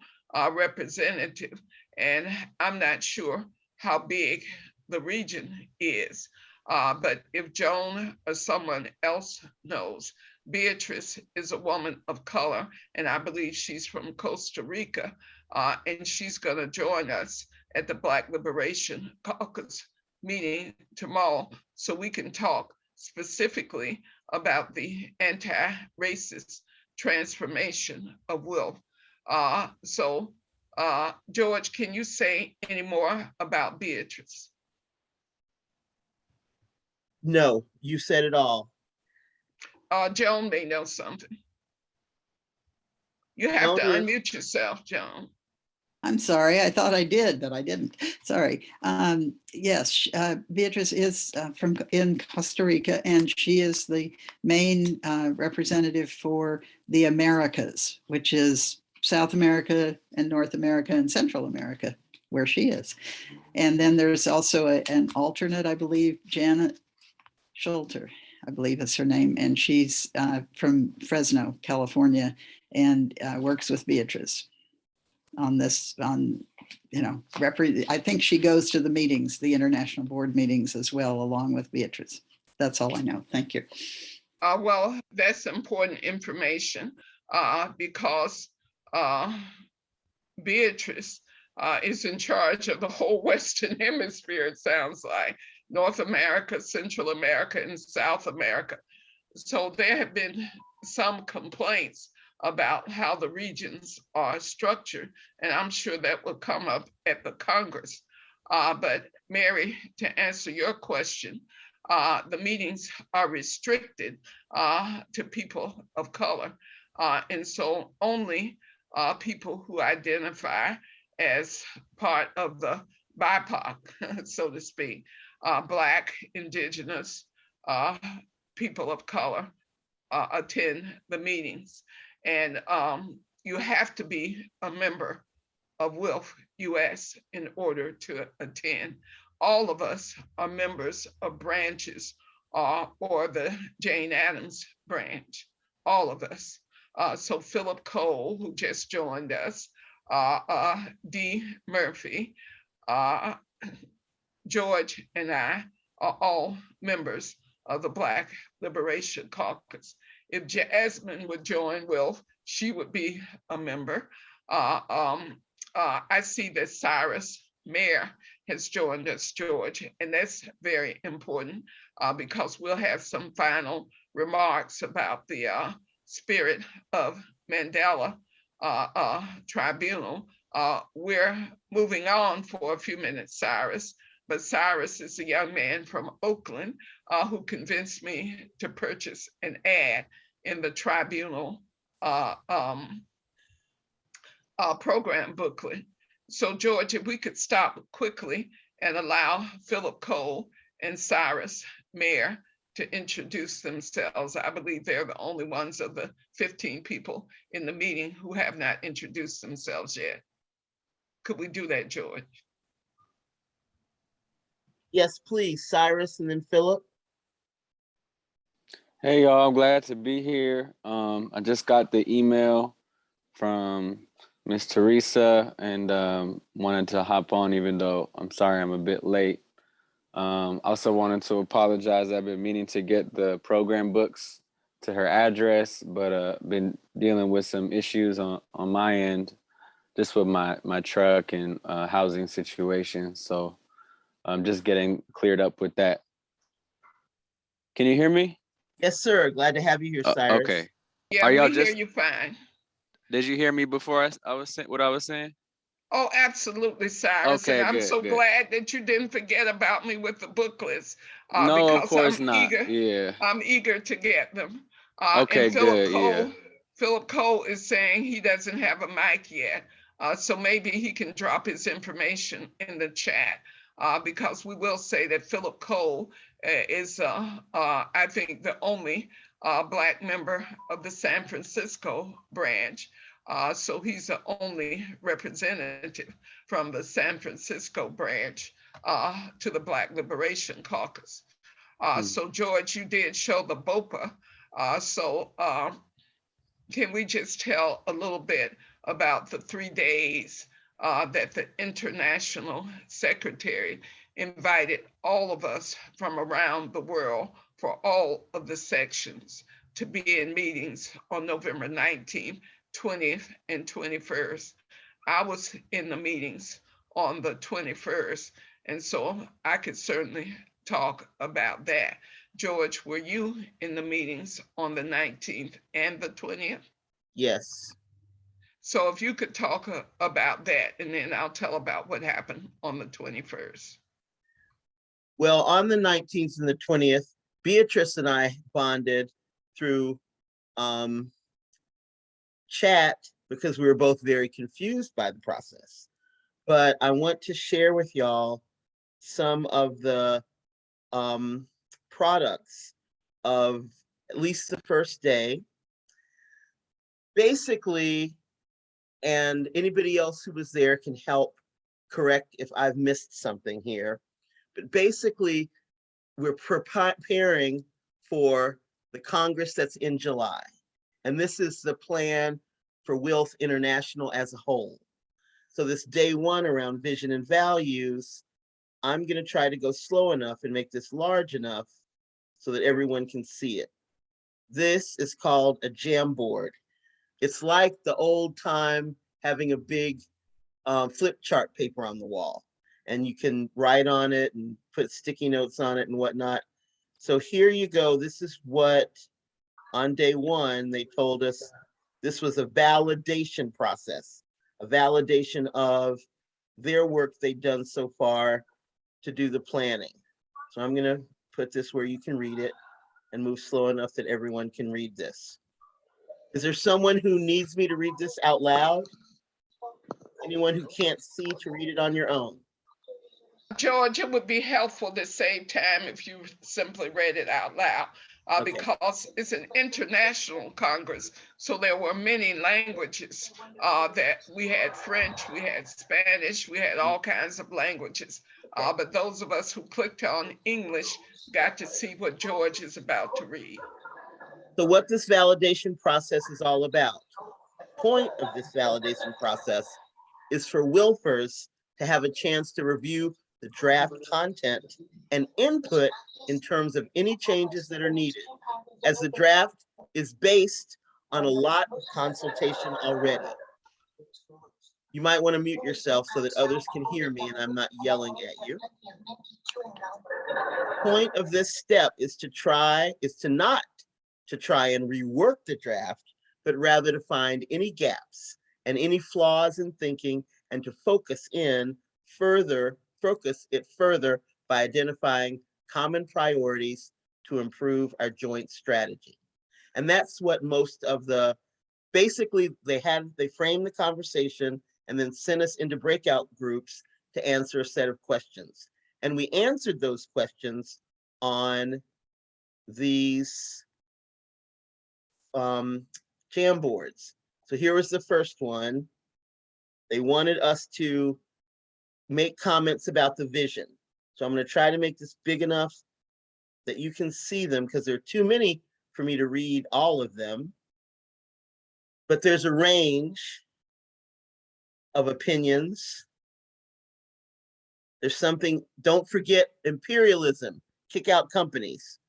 representative, and I'm not sure how big the region is. But if Joan or someone else knows, Beatrice is a woman of color, and I believe she's from Costa Rica, and she's going to join us at the Black Liberation Caucus meeting tomorrow so we can talk specifically about the anti-racist transformation of wealth. George, can you say any more about Beatrice? no, you said it all. Joan may know something. You have to unmute yourself, Joan. I'm sorry, I thought I did, but I didn't. Sorry. Yes, Beatrice is in Costa Rica, and she is the main representative for the Americas, which is South America and North America and Central America, where she is. And then there's also an alternate, I believe, Janet Schulter, I believe is her name, and she's from Fresno, California, and works with Beatrice on this, I think she goes to the meetings, the international board meetings as well, along with Beatrice. That's all I know. Thank you. Well, that's important information because Beatrice is in charge of the whole Western Hemisphere, it sounds like, North America, Central America, and South America. So there have been some complaints about how the regions are structured, and I'm sure that will come up at the Congress. But Mary, to answer your question, the meetings are restricted to people of color. And so only people who identify as part of the BIPOC, so to speak, Black, Indigenous, people of color attend the meetings. And you have to be a member of WILF US in order to attend. All of us are members of branches or the Jane Addams branch, all of us. So Philip Cole, who just joined us, Dee Murphy, George and I are all members of the Black Liberation Caucus. If Jasmine would join WILF, she would be a member. I see that Cyrus Mayer has joined us, George, and that's very important because we'll have some final remarks about the spirit of Mandela Tribunal. We're moving on for a few minutes, Cyrus, but Cyrus is a young man from Oakland who convinced me to purchase an ad in the Tribunal program booklet. So George, if we could stop quickly and allow Philip Cole and Cyrus Mayer to introduce themselves. I believe they're the only ones of the 15 people in the meeting who have not introduced themselves yet. Could we do that, George? Yes, please, Cyrus and then Philip. Hey y'all, I'm glad to be here. I just got the email from Miss Teresa and wanted to hop on even though I'm sorry I'm a bit late. Also wanted to apologize. I've been meaning to get the program books to her address, but been dealing with some issues on my end, just with my truck and housing situation. So I'm just getting cleared up with that. Can you hear me? Yes, sir. Glad to have you here, Cyrus. Okay. Yeah, we hear you fine. Did you hear me before I was saying what I was saying? Oh, absolutely, Cyrus. And Okay, I'm good, so good. glad that you didn't forget about me with the booklets No, of because course not. Yeah. I'm eager to get them. Okay, And good. Yeah. Philip Cole is saying he doesn't have a mic yet. So maybe he can drop his information in the chat because we will say that Philip Cole is, I think, the only Black member of the San Francisco branch. So he's the only representative from the San Francisco branch to the Black Liberation Caucus. So George, you did show the BOPA. Can we just tell a little bit about the 3 days that the International Secretary invited all of us from around the world for all of the sections to be in meetings on November 19th, 20th, and 21st. I was in the meetings on the 21st, and so I could certainly talk about that. George, were you in the meetings on the 19th and the 20th? Yes. So if you could talk about that, and then I'll tell about what happened on the 21st. Well, on the 19th and the 20th, Beatrice and I bonded through chat because we were both very confused by the process. But I want to share with y'all some of the products of at least the first day. Basically, and anybody else who was there can help correct if I've missed something here. But basically, we're preparing for the Congress that's in July. And this is the plan for WILF International as a whole. So this day one around vision and values, I'm gonna try to go slow enough and make this large enough so that everyone can see it. This is called a Jamboard. It's like the old time having a big flip chart paper on the wall, and you can write on it and put sticky notes on it and whatnot. So here you go. This is what on day one, they told us this was a validation process, a validation of their work they've done so far to do the planning. So I'm gonna put this where you can read it and move slow enough that everyone can read this. Is there someone who needs me to read this out loud? Anyone who can't see to read it on your own? George, it would be helpful to save time if you simply read it out loud because it's an international Congress. So there were many languages that we had French, we had Spanish, we had all kinds of languages. But those of us who clicked on English got to see what George is about to read. So what this validation process is all about. Point of this validation process is for WILFers to have a chance to review the draft content and input in terms of any changes that are needed, as the draft is based on a lot of consultation already. You might want to mute yourself so that others can hear me and I'm not yelling at you. Point of this step is not to try and rework the draft, but rather to find any gaps and any flaws in thinking and to focus it further by identifying common priorities to improve our joint strategy. And that's what most of basically they framed the conversation and then sent us into breakout groups to answer a set of questions. And we answered those questions on these Jamboards. So here was the first one. They wanted us to make comments about the vision. So I'm going to try to make this big enough that you can see them because there are too many for me to read all of them. But there's a range of opinions. There's something, don't forget imperialism, kick out companies,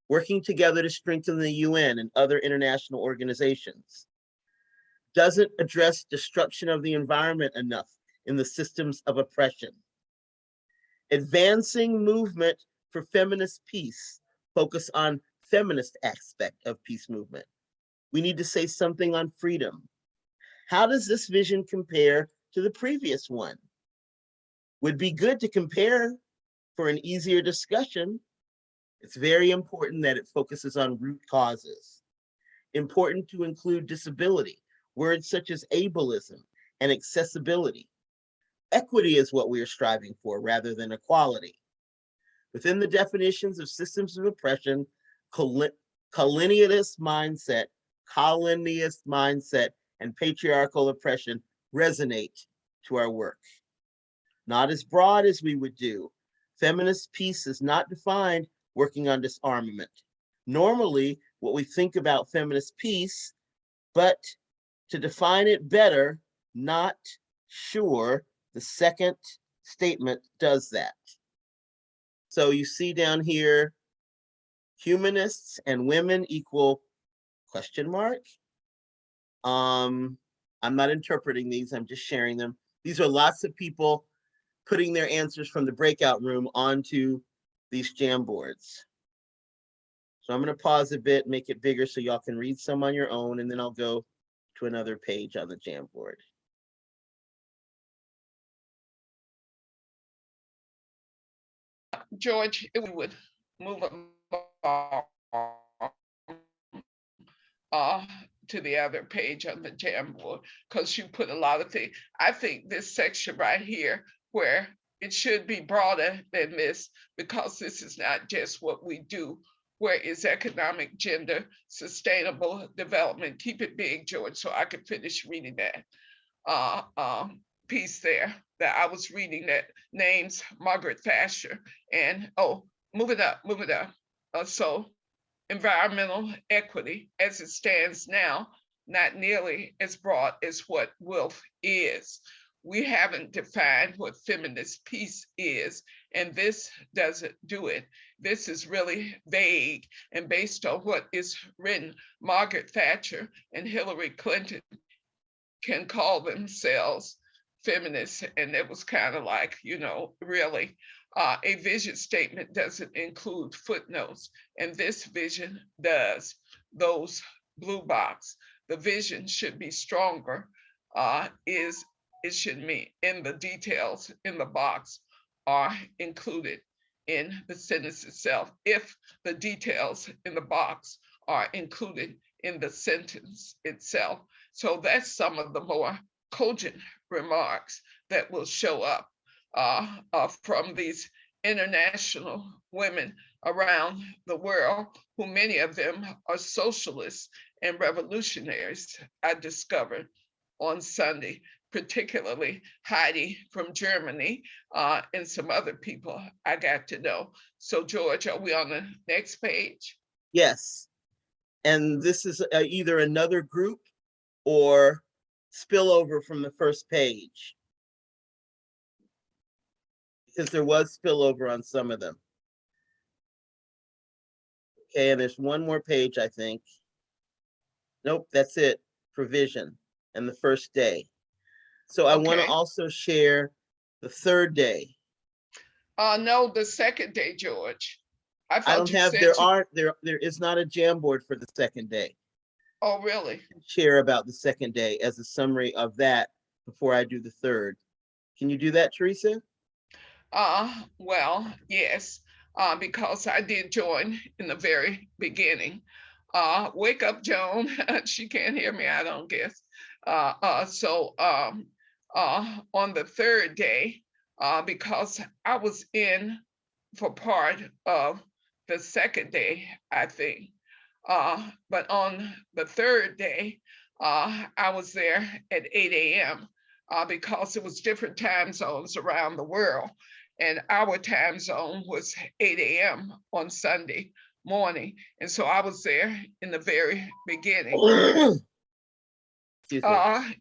working together to strengthen the UN and other international organizations. Doesn't address destruction of the environment enough in the systems of oppression. Advancing movement for feminist peace, focus on feminist aspect of peace movement. We need to say something on freedom. How does this vision compare to the previous one. Would be good to compare for an easier discussion. It's very important that it focuses on root causes. Important to include disability, words such as ableism and accessibility. Equity is what we are striving for rather than equality. Within the definitions of systems of oppression, colonialist mindset, and patriarchal oppression resonate to our work. Not as broad as we would do. Feminist peace is not defined working on disarmament. Normally, what we think about feminist peace, but to define it better, not sure the second statement does that. So you see down here, humanists and women equal question mark. I'm not interpreting these, I'm just sharing them. These are lots of people putting their answers from the breakout room onto these Jamboards. So I'm going to pause a bit, make it bigger so y'all can read some on your own, and then I'll go to another page on the Jamboard. George, if we would move along to the other page on the Jamboard, because you put a lot of things. I think this section right here, where it should be broader than this, because this is not just what we do. Where is economic, gender, sustainable development? Keep it big, George, so I can finish reading that piece there that I was reading that names Margaret Thatcher. And move it up. So environmental equity as it stands now, not nearly as broad as what WILF is. We haven't defined what feminist peace is, and this doesn't do it. This is really vague, and based on what is written, Margaret Thatcher and Hillary Clinton can call themselves feminists, and it was kind of like, really. A vision statement doesn't include footnotes, and this vision does. Those blue box, the vision should be stronger. It should mean in the details in the box are included in the sentence itself. If the details in the box are included in the sentence itself. So that's some of the more cogent remarks that will show up from these international women around the world, who many of them are socialists and revolutionaries, I discovered on Sunday, particularly Heidi from Germany and some other people I got to know. So George, are we on the next page? Yes, and this is either another group or spillover from the first page, because there was spillover on some of them. Okay, and there's one more page, I think. Nope, that's it, provision and the first day. So I want to also share the third day. No, the second day, George. I don't have, there is not a Jamboard for the second day. Oh, really? Share about the second day as a summary of that before I do the third. Can you do that, Teresa? Well, yes, because I did join in the very beginning. Wake up, Joan. She can't hear me, I don't guess. So on the third day, because I was in for part of the second day, I think. But on the third day, I was there at 8 a.m. Because it was different time zones around the world. And our time zone was 8 a.m. on Sunday morning. And so I was there in the very beginning.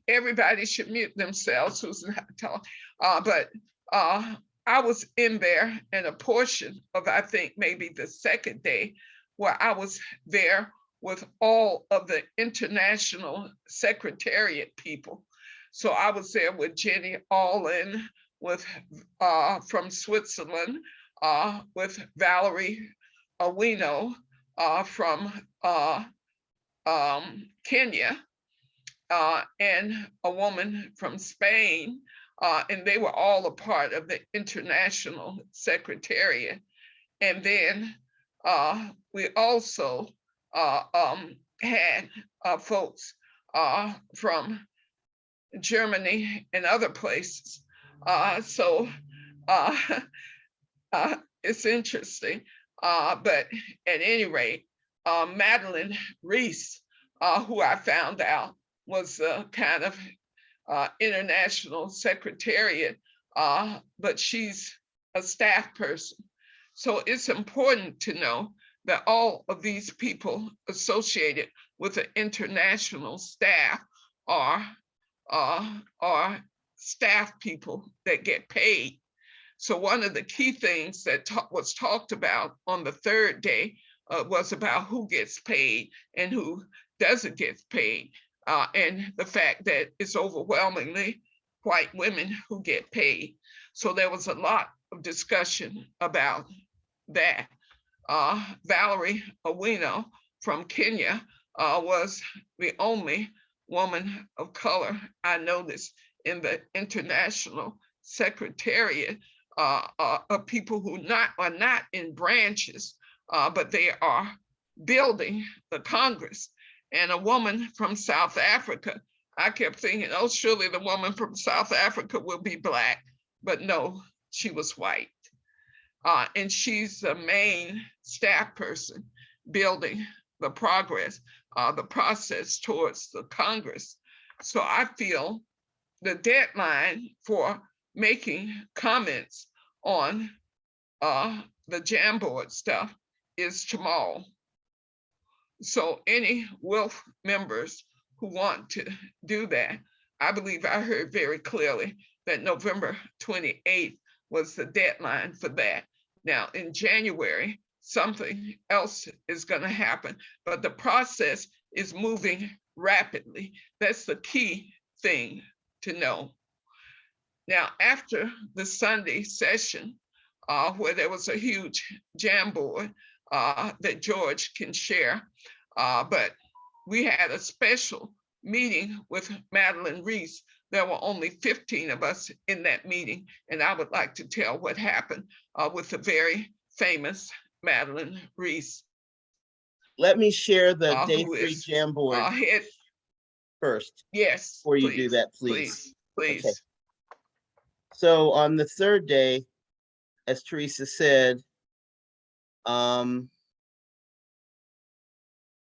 Everybody should mute themselves who's not talking. But I was in there in a portion of, I think, maybe the second day, where I was there with all of the international secretariat people. So I was there with Jenny Allen, with from Switzerland, with Valerie Awino from Kenya, and a woman from Spain, and they were all a part of the International Secretariat. And then we also had folks from Germany and other places. So it's interesting. But at any rate, Madeline Reese, who I found out was kind of international secretariat, but she's a staff person. So it's important to know that all of these people associated with the international staff are staff people that get paid. So one of the key things that was talked about on the third day was about who gets paid and who doesn't get paid, and the fact that it's overwhelmingly white women who get paid. So there was a lot of discussion about that. Valerie Owino from Kenya was the only woman of color I noticed in the International Secretariat of people who are not in branches, but they are building the Congress. And a woman from South Africa, I kept thinking, oh, surely the woman from South Africa will be Black, but no, she was white. And she's the main staff person building the progress, the process towards the Congress. So I feel the deadline for making comments on the Jamboard stuff is tomorrow. So any WILF members who want to do that, I believe I heard very clearly that November 28th was the deadline for that. Now in January, something else is going to happen, but the process is moving rapidly. That's the key thing to know. Now, after the Sunday session, where there was a huge Jamboard that George can share, but we had a special meeting with Madeline Reese. There were only 15 of us in that meeting, and I would like to tell what happened with the very famous Madeline Reese. Let me share the day 3 Jamboard first. Yes. Before you do that, please. Okay. So on the third day, as Teresa said,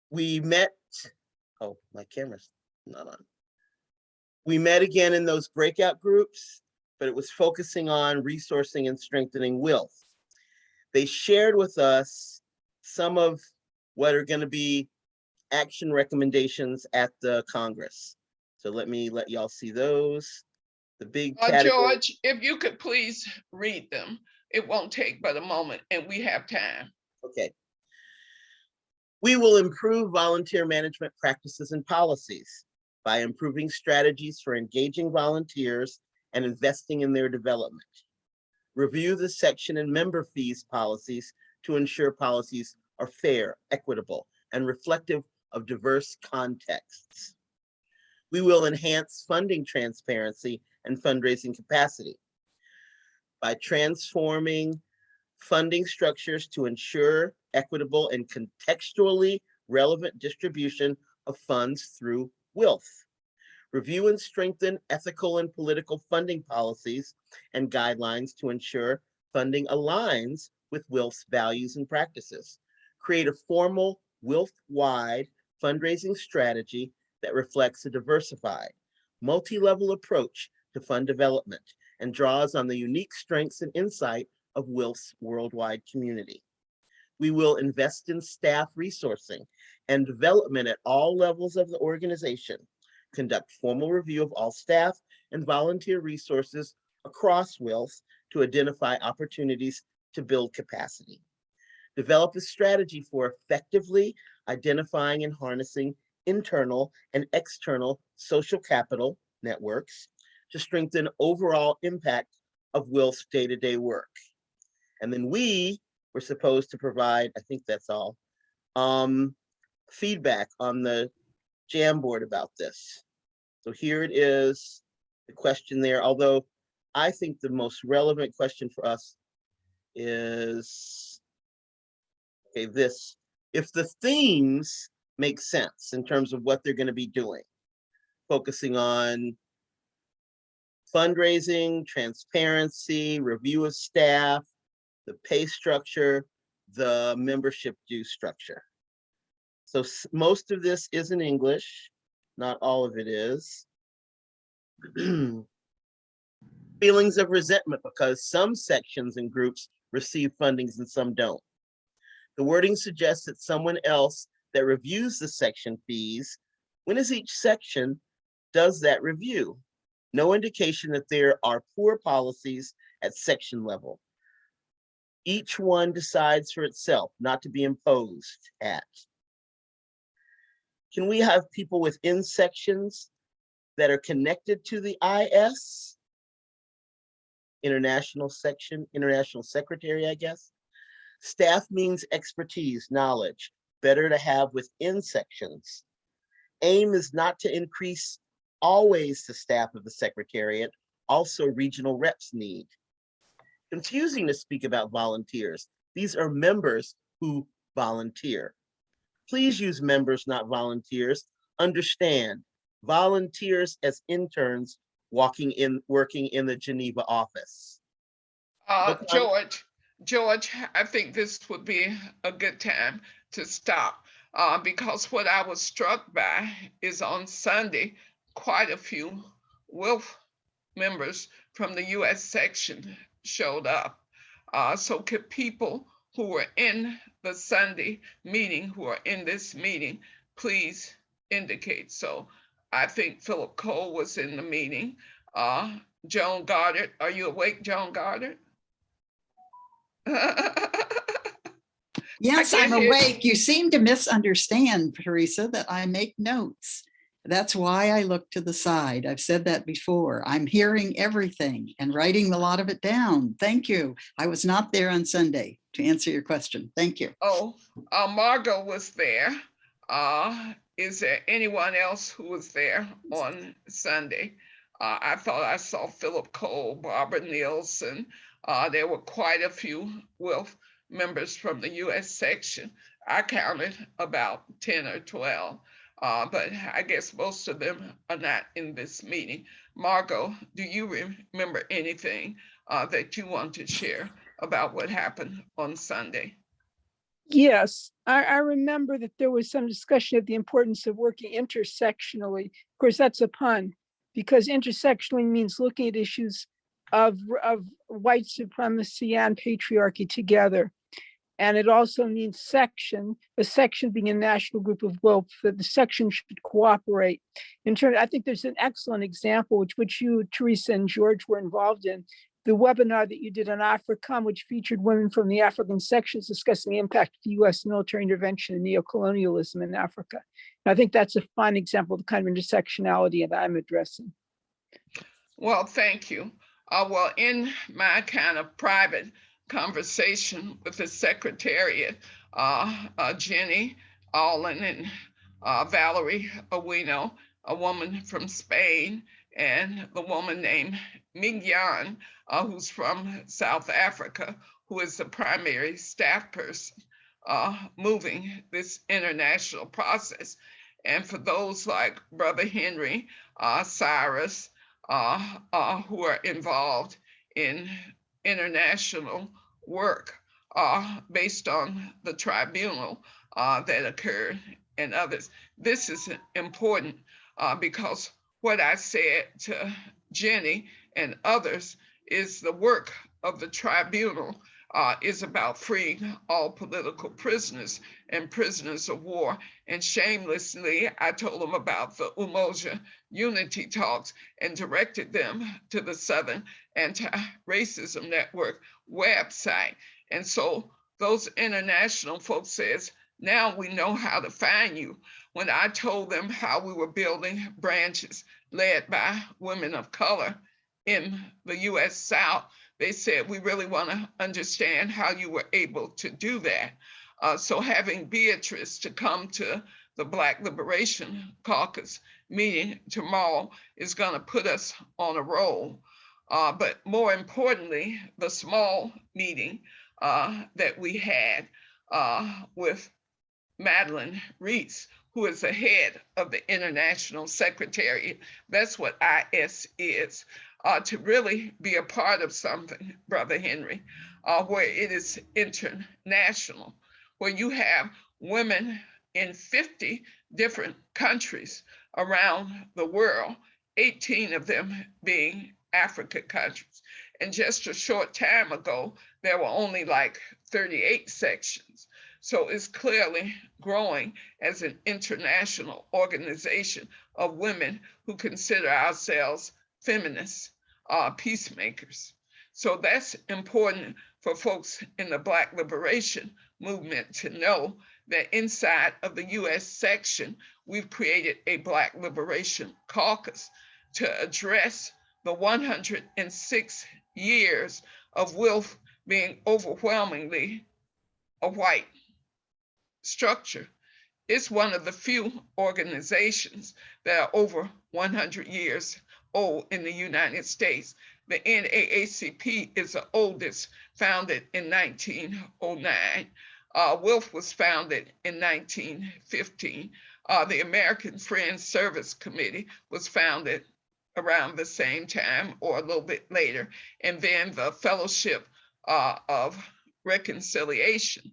we met, oh, my camera's not on. We met again in those breakout groups, but it was focusing on resourcing and strengthening WILF. They shared with us some of what are going to be action recommendations at the Congress. So let me let y'all see those. The big George, if you could please read them. It won't take but a moment and we have time. Okay. We will improve volunteer management practices and policies by improving strategies for engaging volunteers and investing in their development. Review the section and member fees policies to ensure policies are fair, equitable, and reflective of diverse contexts. We will enhance funding transparency and fundraising capacity by transforming funding structures to ensure equitable and contextually relevant distribution of funds through WILF. Review and strengthen ethical and political funding policies and guidelines to ensure funding aligns with WILF's values and practices. Create a formal WILF-wide fundraising strategy that reflects a diversified, multi-level approach to fund development and draws on the unique strengths and insight of WILF's worldwide community. We will invest in staff resourcing and development at all levels of the organization, conduct formal review of all staff and volunteer resources across WILF to identify opportunities to build capacity. Develop a strategy for effectively identifying and harnessing internal and external social capital networks to strengthen overall impact of WILF's day-to-day work. And then we were supposed to provide, I think that's all, feedback on the Jamboard about this. So here it is, the question there, although I think the most relevant question for us is, okay, this, if the themes make sense in terms of what they're going to be doing, focusing on fundraising, transparency, review of staff, the pay structure, the membership due structure. So most of this is in English, not all of it is. Feelings of resentment because some sections and groups receive fundings and some don't. The wording suggests that someone else that reviews the section fees, when is each section does that review? No indication that there are poor policies at section level. Each one decides for itself, not to be imposed at. Can we have people within sections that are connected to the IS? International section, international secretary, I guess. Staff means expertise, knowledge, better to have within sections. Aim is not to increase always the staff of the Secretariat, also regional reps need. Confusing to speak about volunteers. These are members who volunteer. Please use members, not volunteers. Understand, volunteers as interns working in the Geneva office. George, I think this would be a good time to stop because what I was struck by is on Sunday, quite a few WILF members from the US section showed up. So could people who were in the Sunday meeting, who are in this meeting, please indicate. So I think Philip Cole was in the meeting. Joan Goddard, are you awake, Joan Goddard? Yes, I'm awake. You seem to misunderstand, Teresa, that I make notes. That's why I look to the side. I've said that before. I'm hearing everything and writing a lot of it down. Thank you. I was not there on Sunday to answer your question. Thank you. Oh, Margot was there. Is there anyone else who was there on Sunday? I thought I saw Philip Cole, Barbara Nielsen. There were quite a few WILF members from the US section. I counted about 10 or 12, but I guess most of them are not in this meeting. Margot, do you remember anything that you want to share about what happened on Sunday? Yes, I remember that there was some discussion of the importance of working intersectionally. Of course, that's a pun, because intersectionally means looking at issues of white supremacy and patriarchy together. And it also means section, a section being a national group of WILF, that the section should cooperate. In turn, I think there's an excellent example, which you, Teresa, and George were involved in. The webinar that you did on AFRICOM, which featured women from the African sections discussing the impact of US military intervention and neocolonialism in Africa. And I think that's a fine example of the kind of intersectionality that I'm addressing. Well, thank you. Well, in my kind of private conversation with the Secretariat, Jenny Allen and Valerie Awino, a woman from Spain, and the woman named Mingyan, who's from South Africa, who is the primary staff person moving this international process. And for those like Brother Henry, Cyrus, who are involved in international work based on the tribunal that occurred and others. This is important because what I said to Jenny and others is the work of the tribunal is about freeing all political prisoners and prisoners of war. And shamelessly, I told them about the Umoja unity talks and directed them to the Southern Anti-Racism Network website. And so those international folks says, now we know how to find you. When I told them how we were building branches led by women of color in the US South, they said, we really want to understand how you were able to do that. So having Beatrice to come to the Black Liberation Caucus meeting tomorrow is going to put us on a roll. But more importantly, the small meeting that we had with Madeline Reese, who is the head of the International Secretariat. That's what IS is, to really be a part of something, Brother Henry, where it is international, where you have women in 50 different countries around the world, 18 of them being African countries. And just a short time ago, there were only like 38 sections. So it's clearly growing as an international organization of women who consider ourselves feminists, peacemakers. So that's important for folks in the Black liberation movement to know that inside of the US section, we've created a Black Liberation Caucus to address the 106 years of Wilf being overwhelmingly a white structure. It's one of the few organizations that are over 100 years old in the United States. The NAACP is the oldest, founded in 1909. Wilf was founded in 1915. The American Friends Service Committee was founded around the same time or a little bit later. And then the Fellowship of Reconciliation,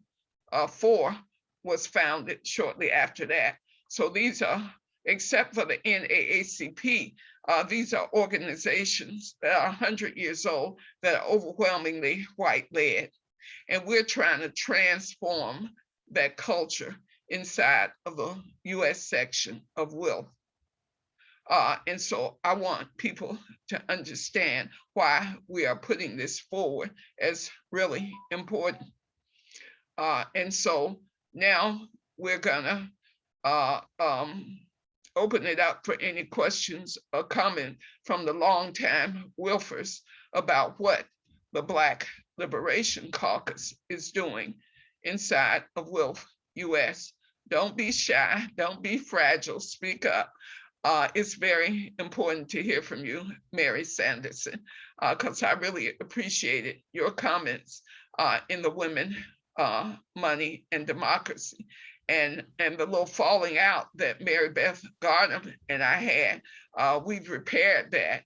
4, was founded shortly after that. So these are, except for the NAACP, these are organizations that are 100 years old, that are overwhelmingly white-led. And we're trying to transform that culture inside of the US section of Wilf. And so I want people to understand why we are putting this forward as really important. And so now we're gonna open it up for any questions or comment from the longtime Wilfers about what the Black Liberation Caucus is doing inside of Wilf US. Don't be shy, don't be fragile, speak up. It's very important to hear from you, Mary Sanderson, because I really appreciated your comments in the Women, Money, and Democracy. And the little falling out that Mary Beth Gardner and I had, we've repaired that.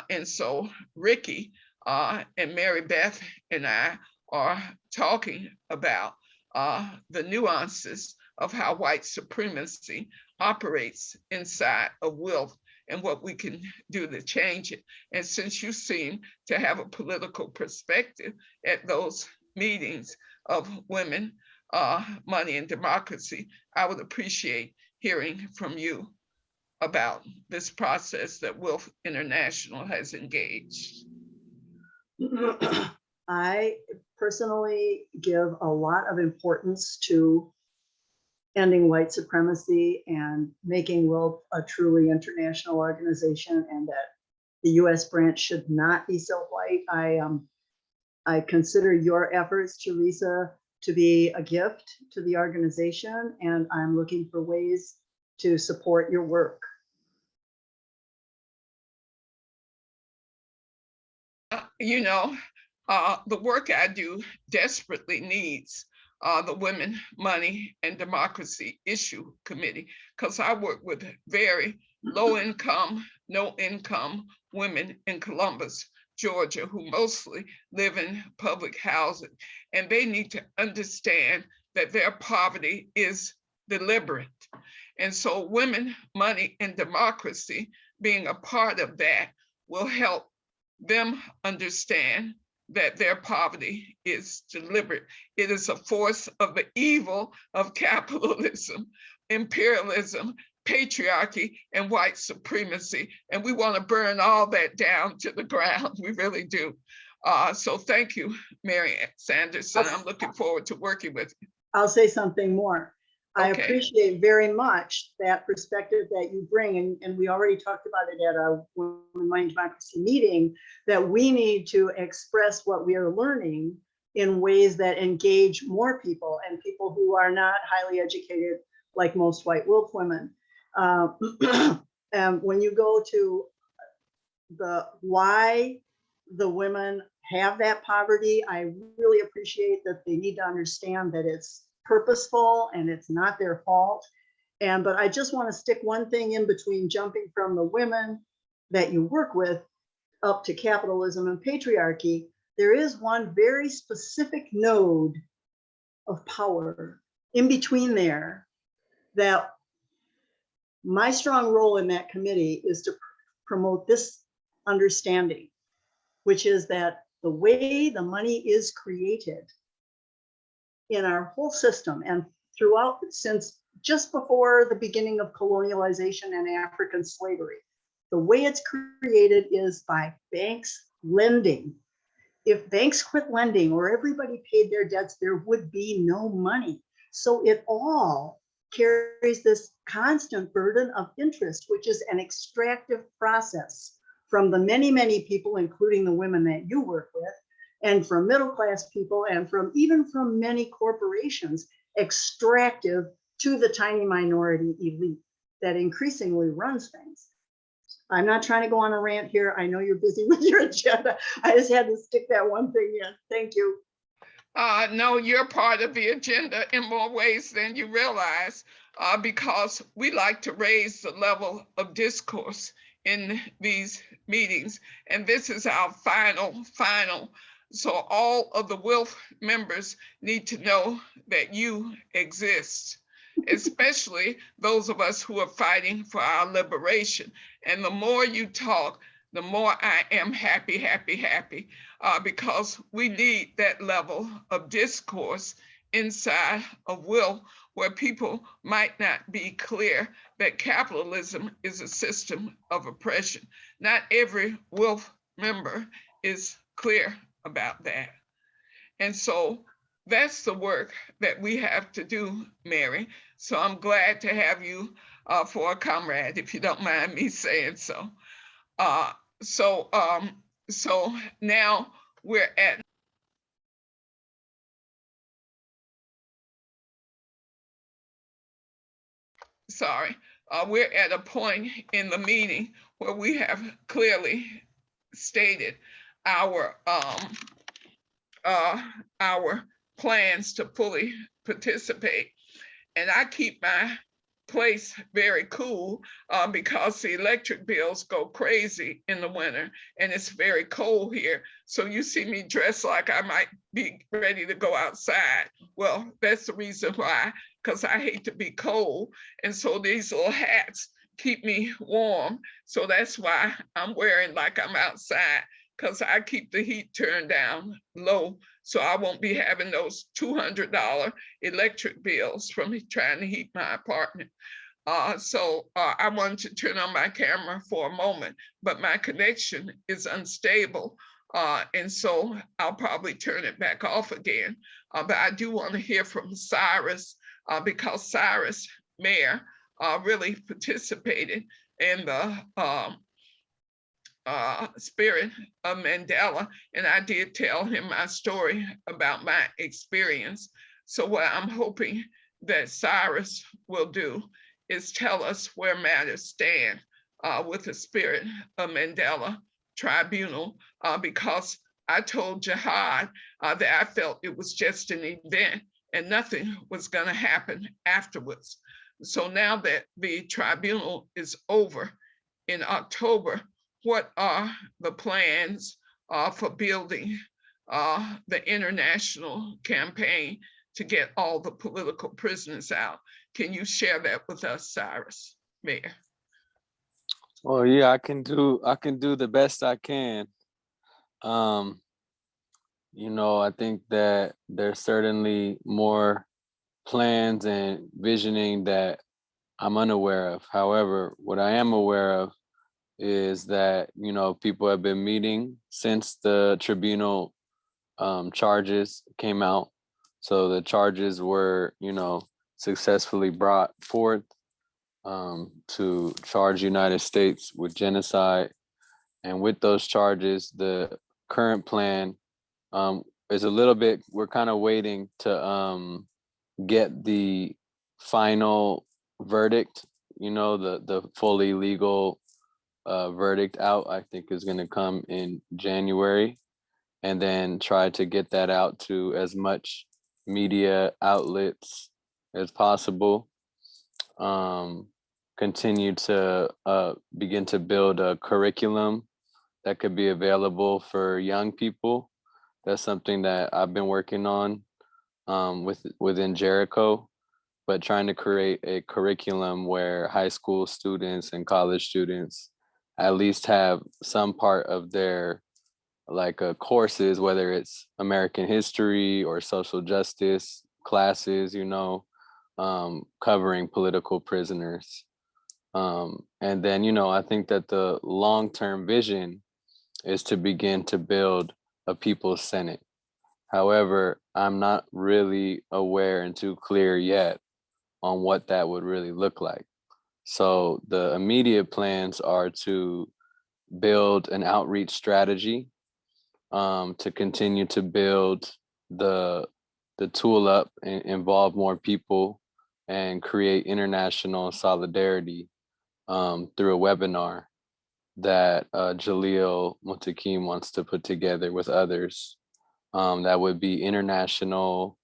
And so Ricky and Mary Beth and I are talking about the nuances of how white supremacy operates inside of Wilf and what we can do to change it. And since you seem to have a political perspective at those meetings of Women, Money, and Democracy, I would appreciate hearing from you about this process that Wilf International has engaged. I personally give a lot of importance to ending white supremacy and making Wilf a truly international organization, and that the US branch should not be so white. I consider your efforts, Teresa, to be a gift to the organization, and I'm looking for ways to support your work. You know, the work I do desperately needs the Women, Money, and Democracy Issue Committee, because I work with very low income, no income women in Columbus, Georgia, who mostly live in public housing. And they need to understand that their poverty is deliberate. And so Women, Money, and Democracy, being a part of that, will help them understand that their poverty is deliberate. It is a force of the evil of capitalism, imperialism, patriarchy, and white supremacy. And we want to burn all that down to the ground. We really do. So thank you, Mary Sanderson. I'm looking forward to working with you. I'll say something more. I Okay. appreciate very much that perspective that you bring, and we already talked about it at our Women, Money, Democracy meeting, that we need to express what we are learning in ways that engage more people and people who are not highly educated like most white Wilf women. when you go to the why the women have that poverty, I really appreciate that they need to understand that it's purposeful and it's not their fault. But I just want to stick one thing in between, jumping from the women that you work with up to capitalism and patriarchy. There is one very specific node of power in between there that my strong role in that committee is to promote this understanding, which is that the way the money is created in our whole system and throughout, since just before the beginning of colonialization and African slavery, the way it's created is by banks lending. If banks quit lending or everybody paid their debts, there would be no money. So it all carries this constant burden of interest, which is an extractive process from the many, many people, including the women that you work with, and from middle-class people, and from even from many corporations, extractive to the tiny minority elite that increasingly runs things. I'm not trying to go on a rant here. I know you're busy with your agenda. I just had to stick that one thing in. Thank you. No, you're part of the agenda in more ways than you realize, because we like to raise the level of discourse in these meetings. And this is our final. So all of the WILF members need to know that you exist, especially those of us who are fighting for our liberation. And the more you talk, the more I am happy, because we need that level of discourse inside of WILF, where people might not be clear that capitalism is a system of oppression. Not every WILF member is clear about that. And so that's the work that we have to do, Mary. So I'm glad to have you for a comrade, if you don't mind me saying so. So now we're at we're at a point in the meeting where we have clearly stated our plans to fully participate. And I keep my place very cool because the electric bills go crazy in the winter and it's very cold here. So you see me dressed like I might be ready to go outside. Well, that's the reason why, because I hate to be cold. And so these little hats keep me warm. So that's why I'm wearing like I'm outside, because I keep the heat turned down low, so I won't be having those $200 electric bills from me trying to heat my apartment. So I wanted to turn on my camera for a moment, but my connection is unstable. And so I'll probably turn it back off again. But I do want to hear from Cyrus, because Cyrus, Mayor, really participated in the spirit of Mandela, and I did tell him my story about my experience. So what I'm hoping that Cyrus will do is tell us where matters stand with the spirit of Mandela Tribunal, because I told Jihad that I felt it was just an event and nothing was going to happen afterwards. So now that the tribunal is over in October, what are the plans for building the international campaign to get all the political prisoners out? Can you share that with us, Cyrus, Mayor? Well, yeah, I can do the best I can. You know, I think that there's certainly more plans and visioning that I'm unaware of. However, what I am aware of is that, you know, people have been meeting since the tribunal charges came out. So the charges were, you know, successfully brought forth to charge United States with genocide. And with those charges, the current plan is a little bit, we're kind of waiting to get the final verdict the fully legal verdict out, I think is going to come in January, and then try to get that out to as much media outlets as possible. Continue to begin to build a curriculum that could be available for young people. That's something that I've been working on within Jericho, but trying to create a curriculum where high school students and college students at least have some part of their courses, whether it's American history or social justice classes, covering political prisoners. And then, I think that the long-term vision is to begin to build a People's Senate. However, I'm not really aware and too clear yet on what that would really look like. So the immediate plans are to build an outreach strategy, to continue to build the tool up and involve more people and create international solidarity through a webinar that Jaleel Mutakim wants to put together with others. That would be international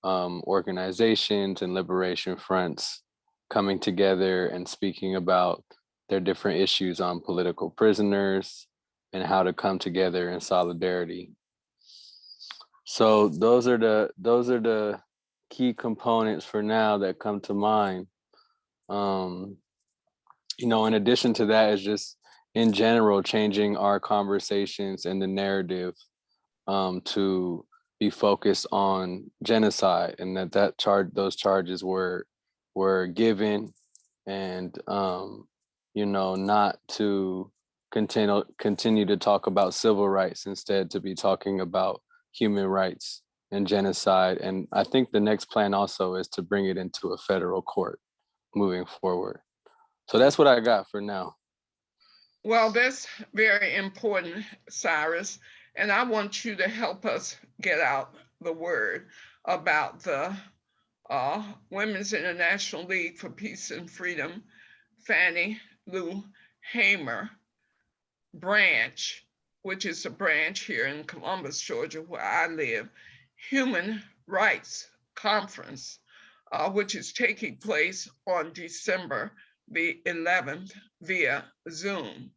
organizations and liberation fronts coming together and speaking about their different issues on political prisoners and how to come together in solidarity. So those are the key components for now that come to mind. In addition to that is just in general changing our conversations and the narrative to be focused on genocide, and those charges were given, and not to continue to talk about civil rights, instead to be talking about human rights and genocide. And I think the next plan also is to bring it into a federal court moving forward. So that's what I got for now. Well, that's very important, Cyrus. And I want you to help us get out the word about the Women's International League for Peace and Freedom, Fannie Lou Hamer branch, which is a branch here in Columbus, Georgia, where I live, Human Rights Conference, which is taking place on December the 11th via Zoom.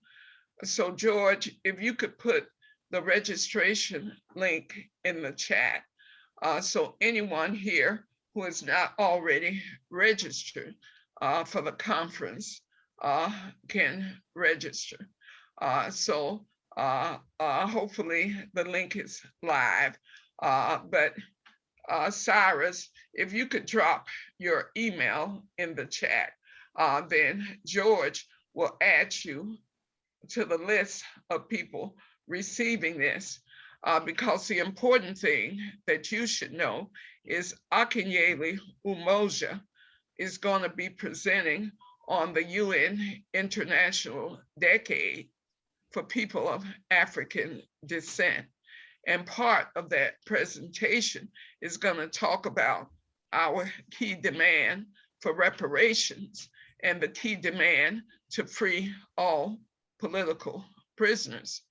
So George, if you could put the registration link in the chat, so anyone here who is not already registered for the conference can register. So hopefully the link is live, but Cyrus, if you could drop your email in the chat, then George will add you to the list of people receiving this, because the important thing that you should know is Akinyele Umoja is going to be presenting on the UN International Decade for People of African Descent. And part of that presentation is going to talk about our key demand for reparations and the key demand to free all political prisoners.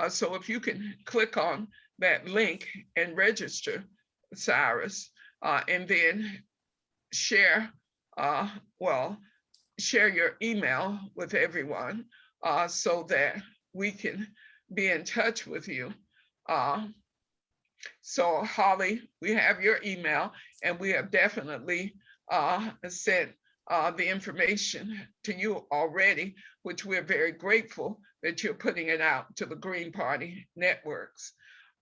So if you can click on that link and register, Cyrus, and then share your email with everyone so that we can be in touch with you. So Holly, we have your email, and we have definitely sent the information to you already, which we're very grateful that you're putting it out to the Green Party networks.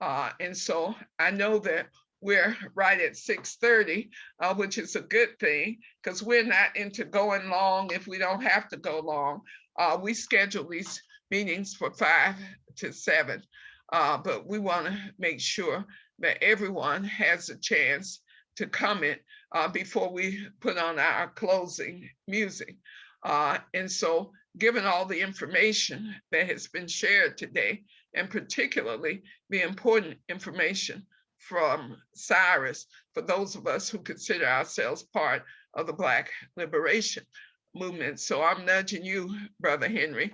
And so I know that we're right at 6:30, which is a good thing, because we're not into going long if we don't have to go long. We schedule these meetings for 5 to 7, but we want to make sure that everyone has a chance to comment before we put on our closing music. And so, given all the information that has been shared today, and particularly the important information from Cyrus, for those of us who consider ourselves part of the Black liberation movement. So I'm nudging you, Brother Henry,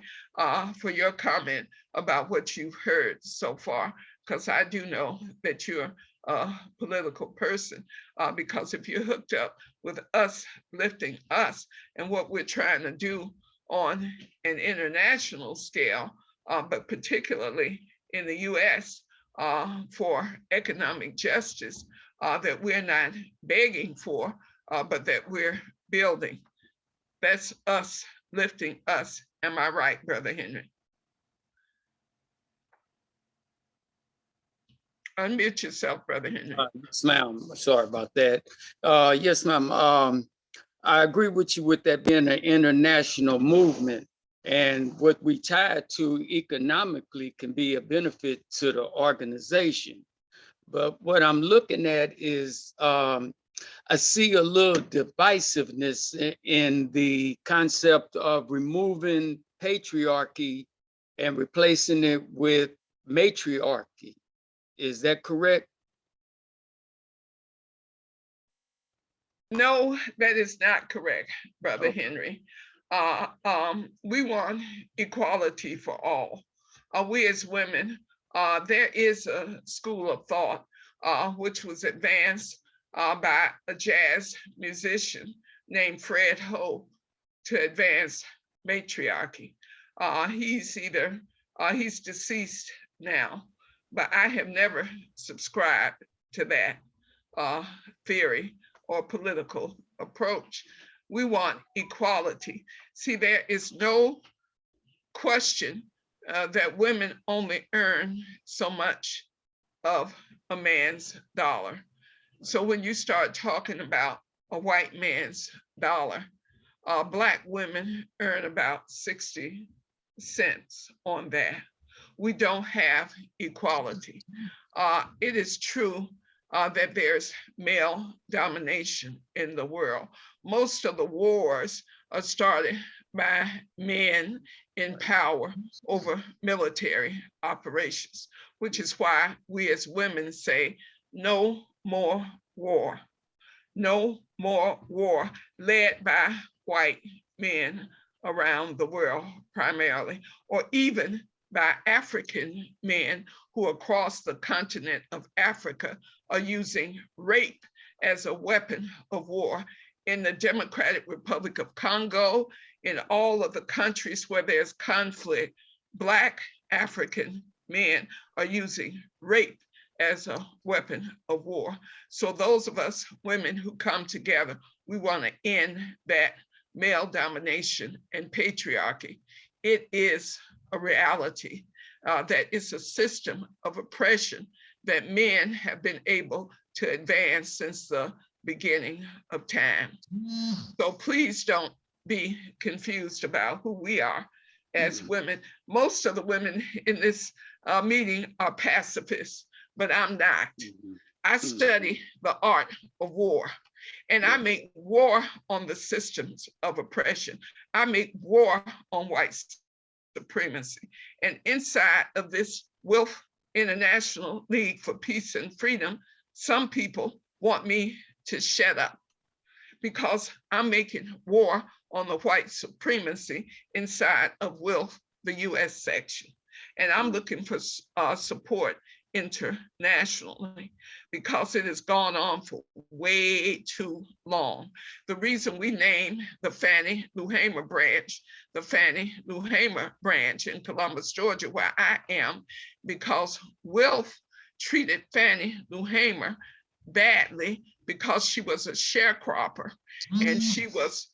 for your comment about what you've heard so far, because I do know that you're a political person, because if you're hooked up with us lifting us and what we're trying to do on an international scale, but particularly in the US for economic justice, that we're not begging for, but that we're building. That's us lifting us. Am I right, Brother Henry? Unmute yourself, Brother Henry. Yes, ma'am. Sorry about that. Yes, ma'am. I agree with you with that being an international movement, and what we tie to economically can be a benefit to the organization. But what I'm looking at is I see a little divisiveness in the concept of removing patriarchy and replacing it with matriarchy. Is that correct? No, that is not correct, Brother Henry. We want equality for all. We as women, there is a school of thought which was advanced by a jazz musician named Fred Hope to advance matriarchy. He's deceased now, but I have never subscribed to that theory or political approach. We want equality. See, there is no question that women only earn so much of a man's dollar. So when you start talking about a white man's dollar, Black women earn about 60 cents on that. We don't have equality. It is true that there's male domination in the world. Most of the wars are started by men in power over military operations, which is why we as women say no more war. No more war led by white men around the world primarily, or even by African men who across the continent of Africa are using rape as a weapon of war. In the Democratic Republic of Congo, in all of the countries where there's conflict, Black African men are using rape as a weapon of war. So those of us women who come together, we want to end that male domination and patriarchy. It is a reality that it's a system of oppression that men have been able to advance since the beginning of time. So please don't be confused about who we are as women. Most of the women in this meeting are pacifists, but I'm not. I study the art of war, and I make war on the systems of oppression. I make war on white supremacy. And inside of this Wolf International League for Peace and Freedom, some people want me to shut up because I'm making war on the white supremacy inside of Wolf, the US section. And I'm looking for support internationally because it has gone on for way too long. The reason we named the Fannie Lou Hamer branch, the Fannie Lou Hamer branch in Columbus, Georgia, where I am, because Wilf treated Fannie Lou Hamer badly because she was a sharecropper and she was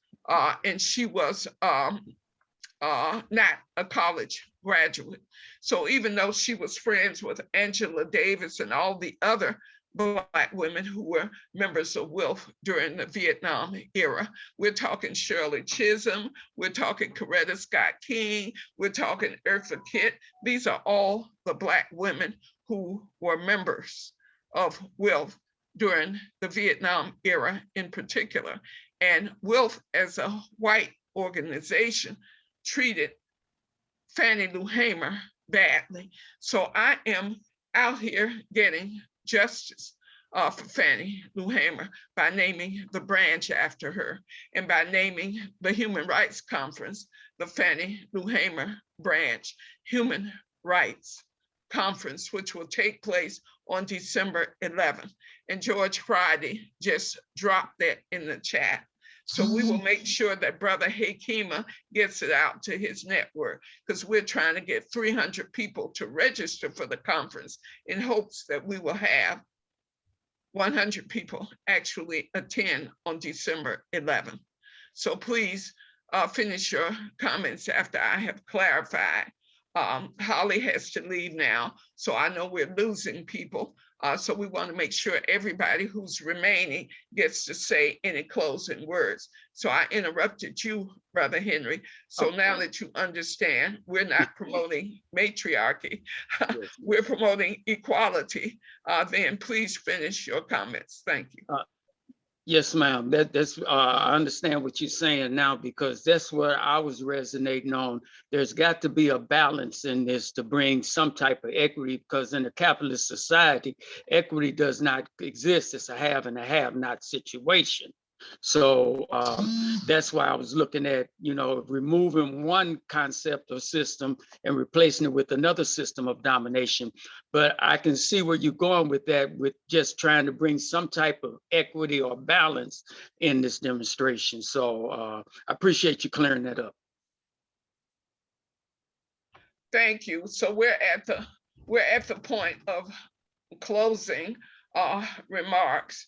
not a college graduate. So even though she was friends with Angela Davis and all the other Black women who were members of Wilf during the Vietnam era, we're talking Shirley Chisholm, we're talking Coretta Scott King, we're talking Eartha Kitt. These are all the Black women who were members of Wilf during the Vietnam era in particular. And Wilf, as a white organization, treated Fannie Lou Hamer badly. So I am out here getting justice for Fannie Lou Hamer by naming the branch after her, and by naming the Human Rights Conference the Fannie Lou Hamer Branch Human Rights Conference, which will take place on December 11th. And George Friday just dropped that in the chat. So we will make sure that Brother Hakima gets it out to his network, because we're trying to get 300 people to register for the conference in hopes that we will have 100 people actually attend on December 11th. So please finish your comments after I have clarified. Holly has to leave now, so I know we're losing people. So we want to make sure everybody who's remaining gets to say any closing words. So I interrupted you, Brother Henry. So now that you understand, we're not promoting matriarchy, we're promoting equality. Then please finish your comments. Thank you. Yes, ma'am. That's I understand what you're saying now, because that's what I was resonating on. There's got to be a balance in this to bring some type of equity, because in a capitalist society, equity does not exist. It's a have and a have-not situation. So that's why I was looking at, removing one concept or system and replacing it with another system of domination. But I can see where you're going with that, with just trying to bring some type of equity or balance in this demonstration. So I appreciate you clearing that up. Thank you. So we're at the point of closing remarks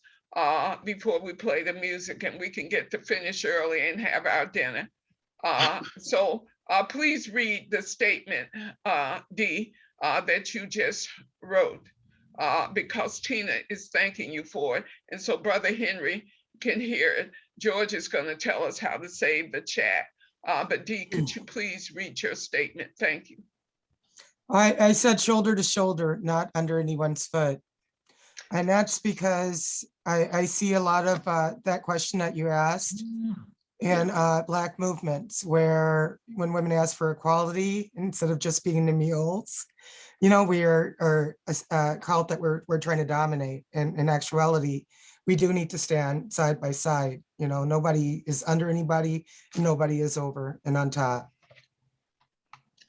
before we play the music, and we can get to finish early and have our dinner. So please read the statement, D, that you just wrote, because Tina is thanking you for it. And so Brother Henry can hear it. George is going to tell us how to save the chat. But D, could you please read your statement? Thank you. I said shoulder to shoulder, not under anyone's foot. And that's because I see a lot of that question that you asked in Black movements, where when women ask for equality, instead of just being the mules, we are called that we're trying to dominate. And in actuality, we do need to stand side by side. Nobody is under anybody, nobody is over and on top.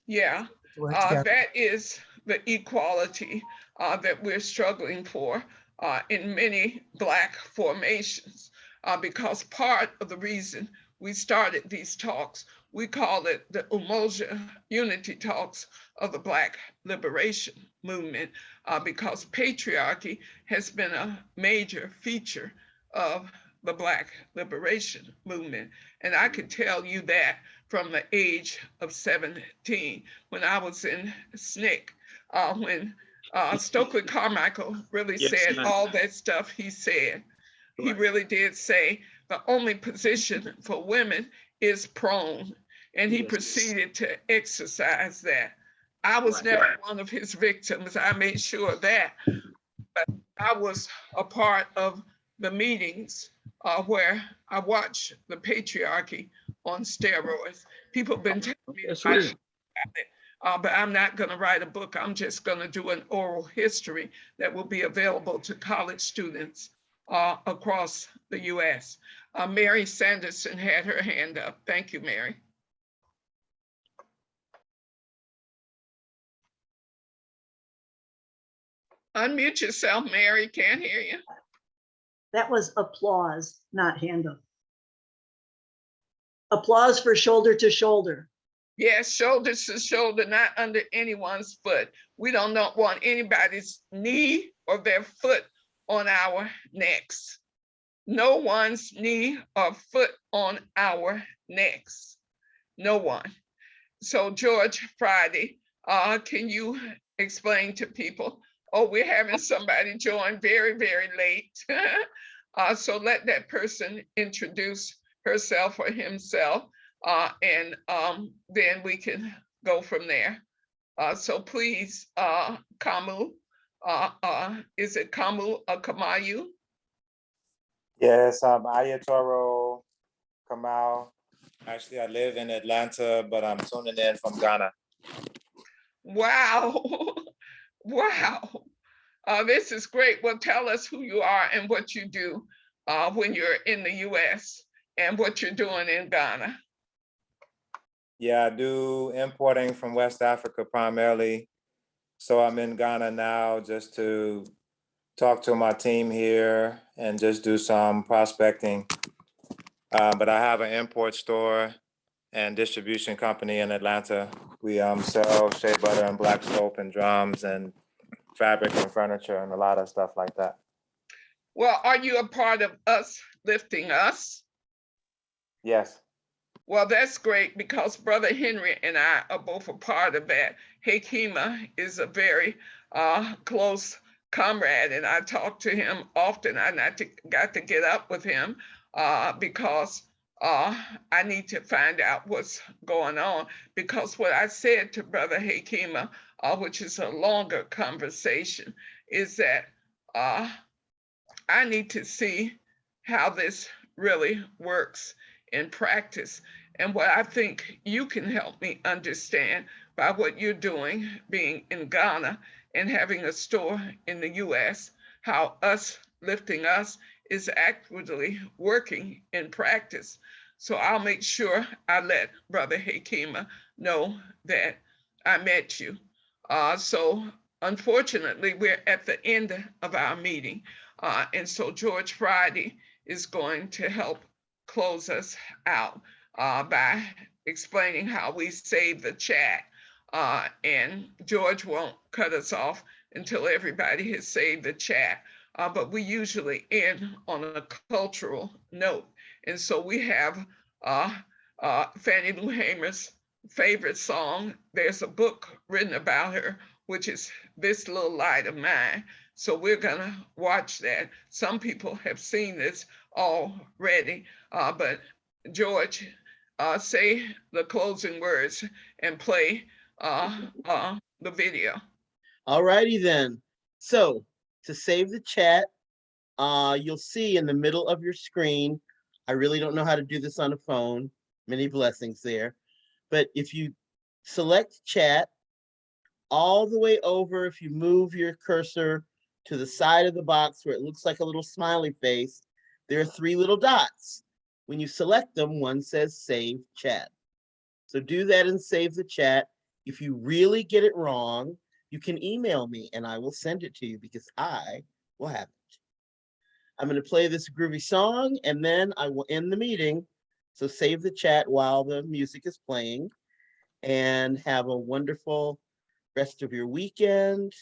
Yeah, that is the equality that we're struggling for in many Black formations, because part of the reason we started these talks, we call it the Umoja Unity Talks of the Black Liberation Movement, because patriarchy has been a major feature of the Black Liberation Movement. And I can tell you that from the age of 17, when I was in SNCC, when Stokely Carmichael really said all that stuff he said. He really did say the only position for women is prone, and he proceeded to exercise that. I was never one of his victims, I made sure of that, but I was a part of the meetings where I watched the patriarchy on steroids. People have been telling me about it, but I'm not going to write a book. I'm just going to do an oral history that will be available to college students across the US. Mary Sanderson had her hand up. Thank you, Mary. Unmute yourself, Mary. Can't hear you. That was applause, not hand up. Applause for shoulder to shoulder. Yes, shoulder to shoulder, not under anyone's foot. We don't want anybody's knee or their foot on our necks. No one's knee or foot on our necks. No one. So George Friday, can you explain to people? Oh, we're having somebody join very, very late. So let that person introduce herself or himself, and then we can go from there. So please, Kamu, is it Kamu or Kamayu? Yes, Ayatoro Kamal. Actually, I live in Atlanta, but I'm tuning in from Ghana. Wow. Wow. This is great. Well, tell us who you are and what you do when you're in the US and what you're doing in Ghana. Yeah, I do importing from West Africa primarily. So I'm in Ghana now just to talk to my team here and just do some prospecting. But I have an import store and distribution company in Atlanta. We sell shea butter and black soap and drums and fabric and furniture and a lot of stuff like that. Well, are you a part of Us Lifting Us? Yes. Well, that's great because Brother Henry and I are both a part of that. Hekima is a very close comrade, and I talk to him often. I got to get up with him because I need to find out what's going on. Because what I said to Brother Hekima, which is a longer conversation, is that I need to see how this really works in practice. And what I think you can help me understand by what you're doing, being in Ghana and having a store in the US, how Us Lifting Us is actually working in practice. So I'll make sure I let Brother Hekima know that I met you. So unfortunately, we're at the end of our meeting. And so George Friday is going to help close us out by explaining how we save the chat. And George won't cut us off until everybody has saved the chat. But we usually end on a cultural note. And so we have Fannie Lou Hamer's favorite song. There's a book written about her, which is This Little Light of Mine. So we're gonna watch that. Some people have seen this already, but George, say the closing words and play the video. All righty then. So to save the chat, you'll see in the middle of your screen, I really don't know how to do this on a phone, many blessings there. But if you select chat, all the way over, if you move your cursor to the side of the box where it looks like a little smiley face, there are 3 little dots. When you select them, one says save chat. So do that and save the chat. If you really get it wrong, you can email me and I will send it to you because I will have it. I'm going to play this groovy song and then I will end the meeting. So save the chat while the music is playing and have a wonderful rest of your weekend.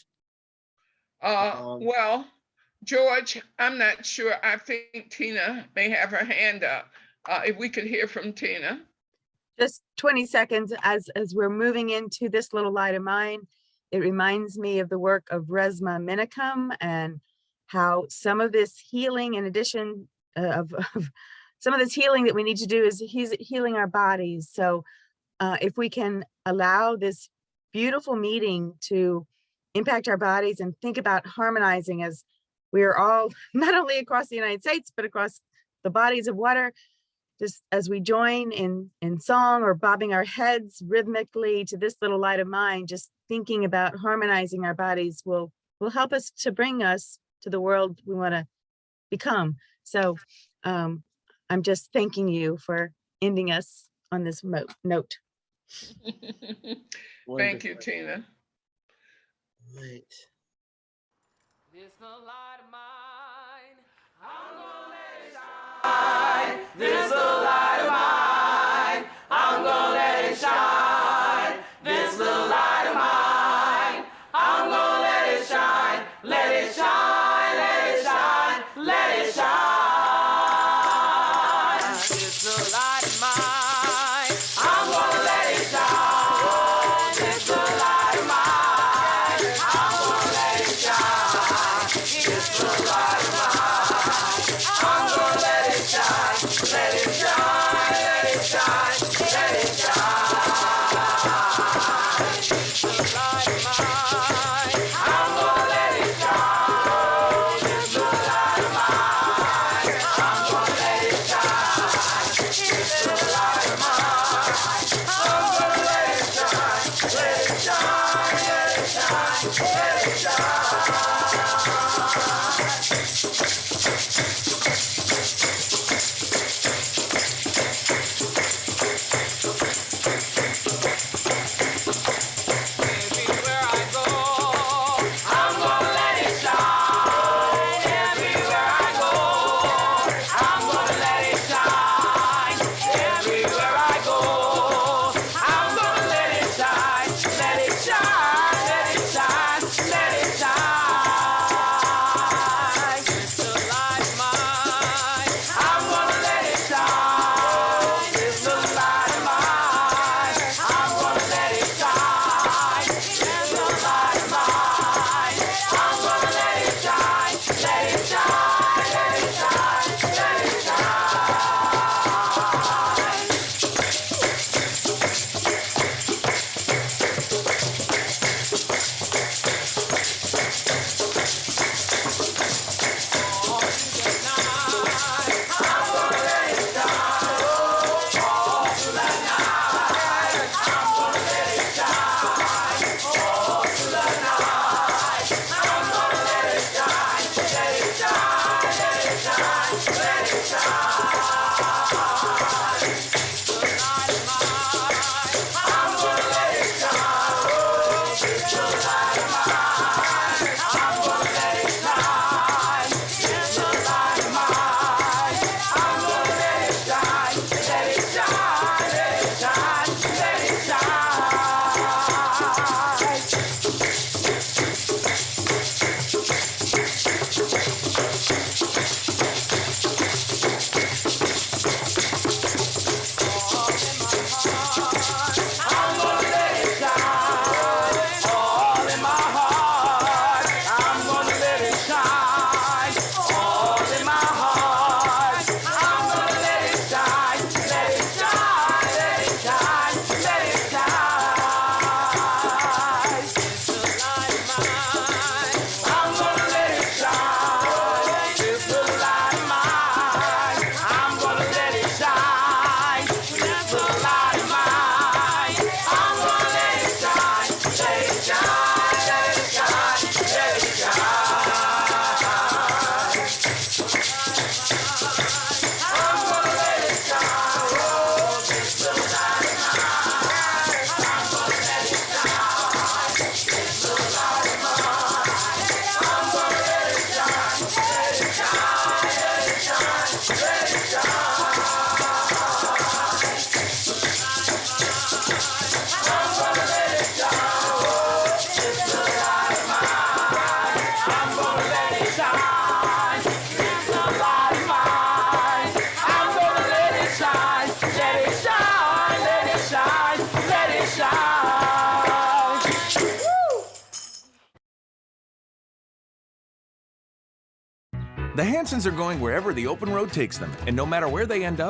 Well, George, I'm not sure. I think Tina may have her hand up. If we could hear from Tina. Just 20 seconds as we're moving into This Little Light of Mine. It reminds me of the work of Resma Minicum and how some of this healing, in addition of some of this healing that we need to do, is healing our bodies. So if we can allow this beautiful meeting to impact our bodies and think about harmonizing as we are all, not only across the United States, but across the bodies of water, just as we join in song or bobbing our heads rhythmically to This Little Light of Mine, just thinking about harmonizing our bodies will help us to bring us to the world we want to become. So I'm just thanking you for ending us on this note. Thank you, Tina. Right. This little light of mine, I'm gonna let it shine. This little light of mine, I'm gonna let it shine. This little light of mine, I'm gonna let it shine. Let it shine, let it shine, let it shine. This little light of mine, I'm gonna let it shine. This little light of mine, I'm gonna let it shine. This little light of mine, I'm gonna let it shine. Let it shine, let it shine, let it shine. This little light of mine, I'm gonna let it shine. This little light of mine, I'm gonna let it shine. This little The Hansons are going wherever the open road takes them, and no matter where they end up,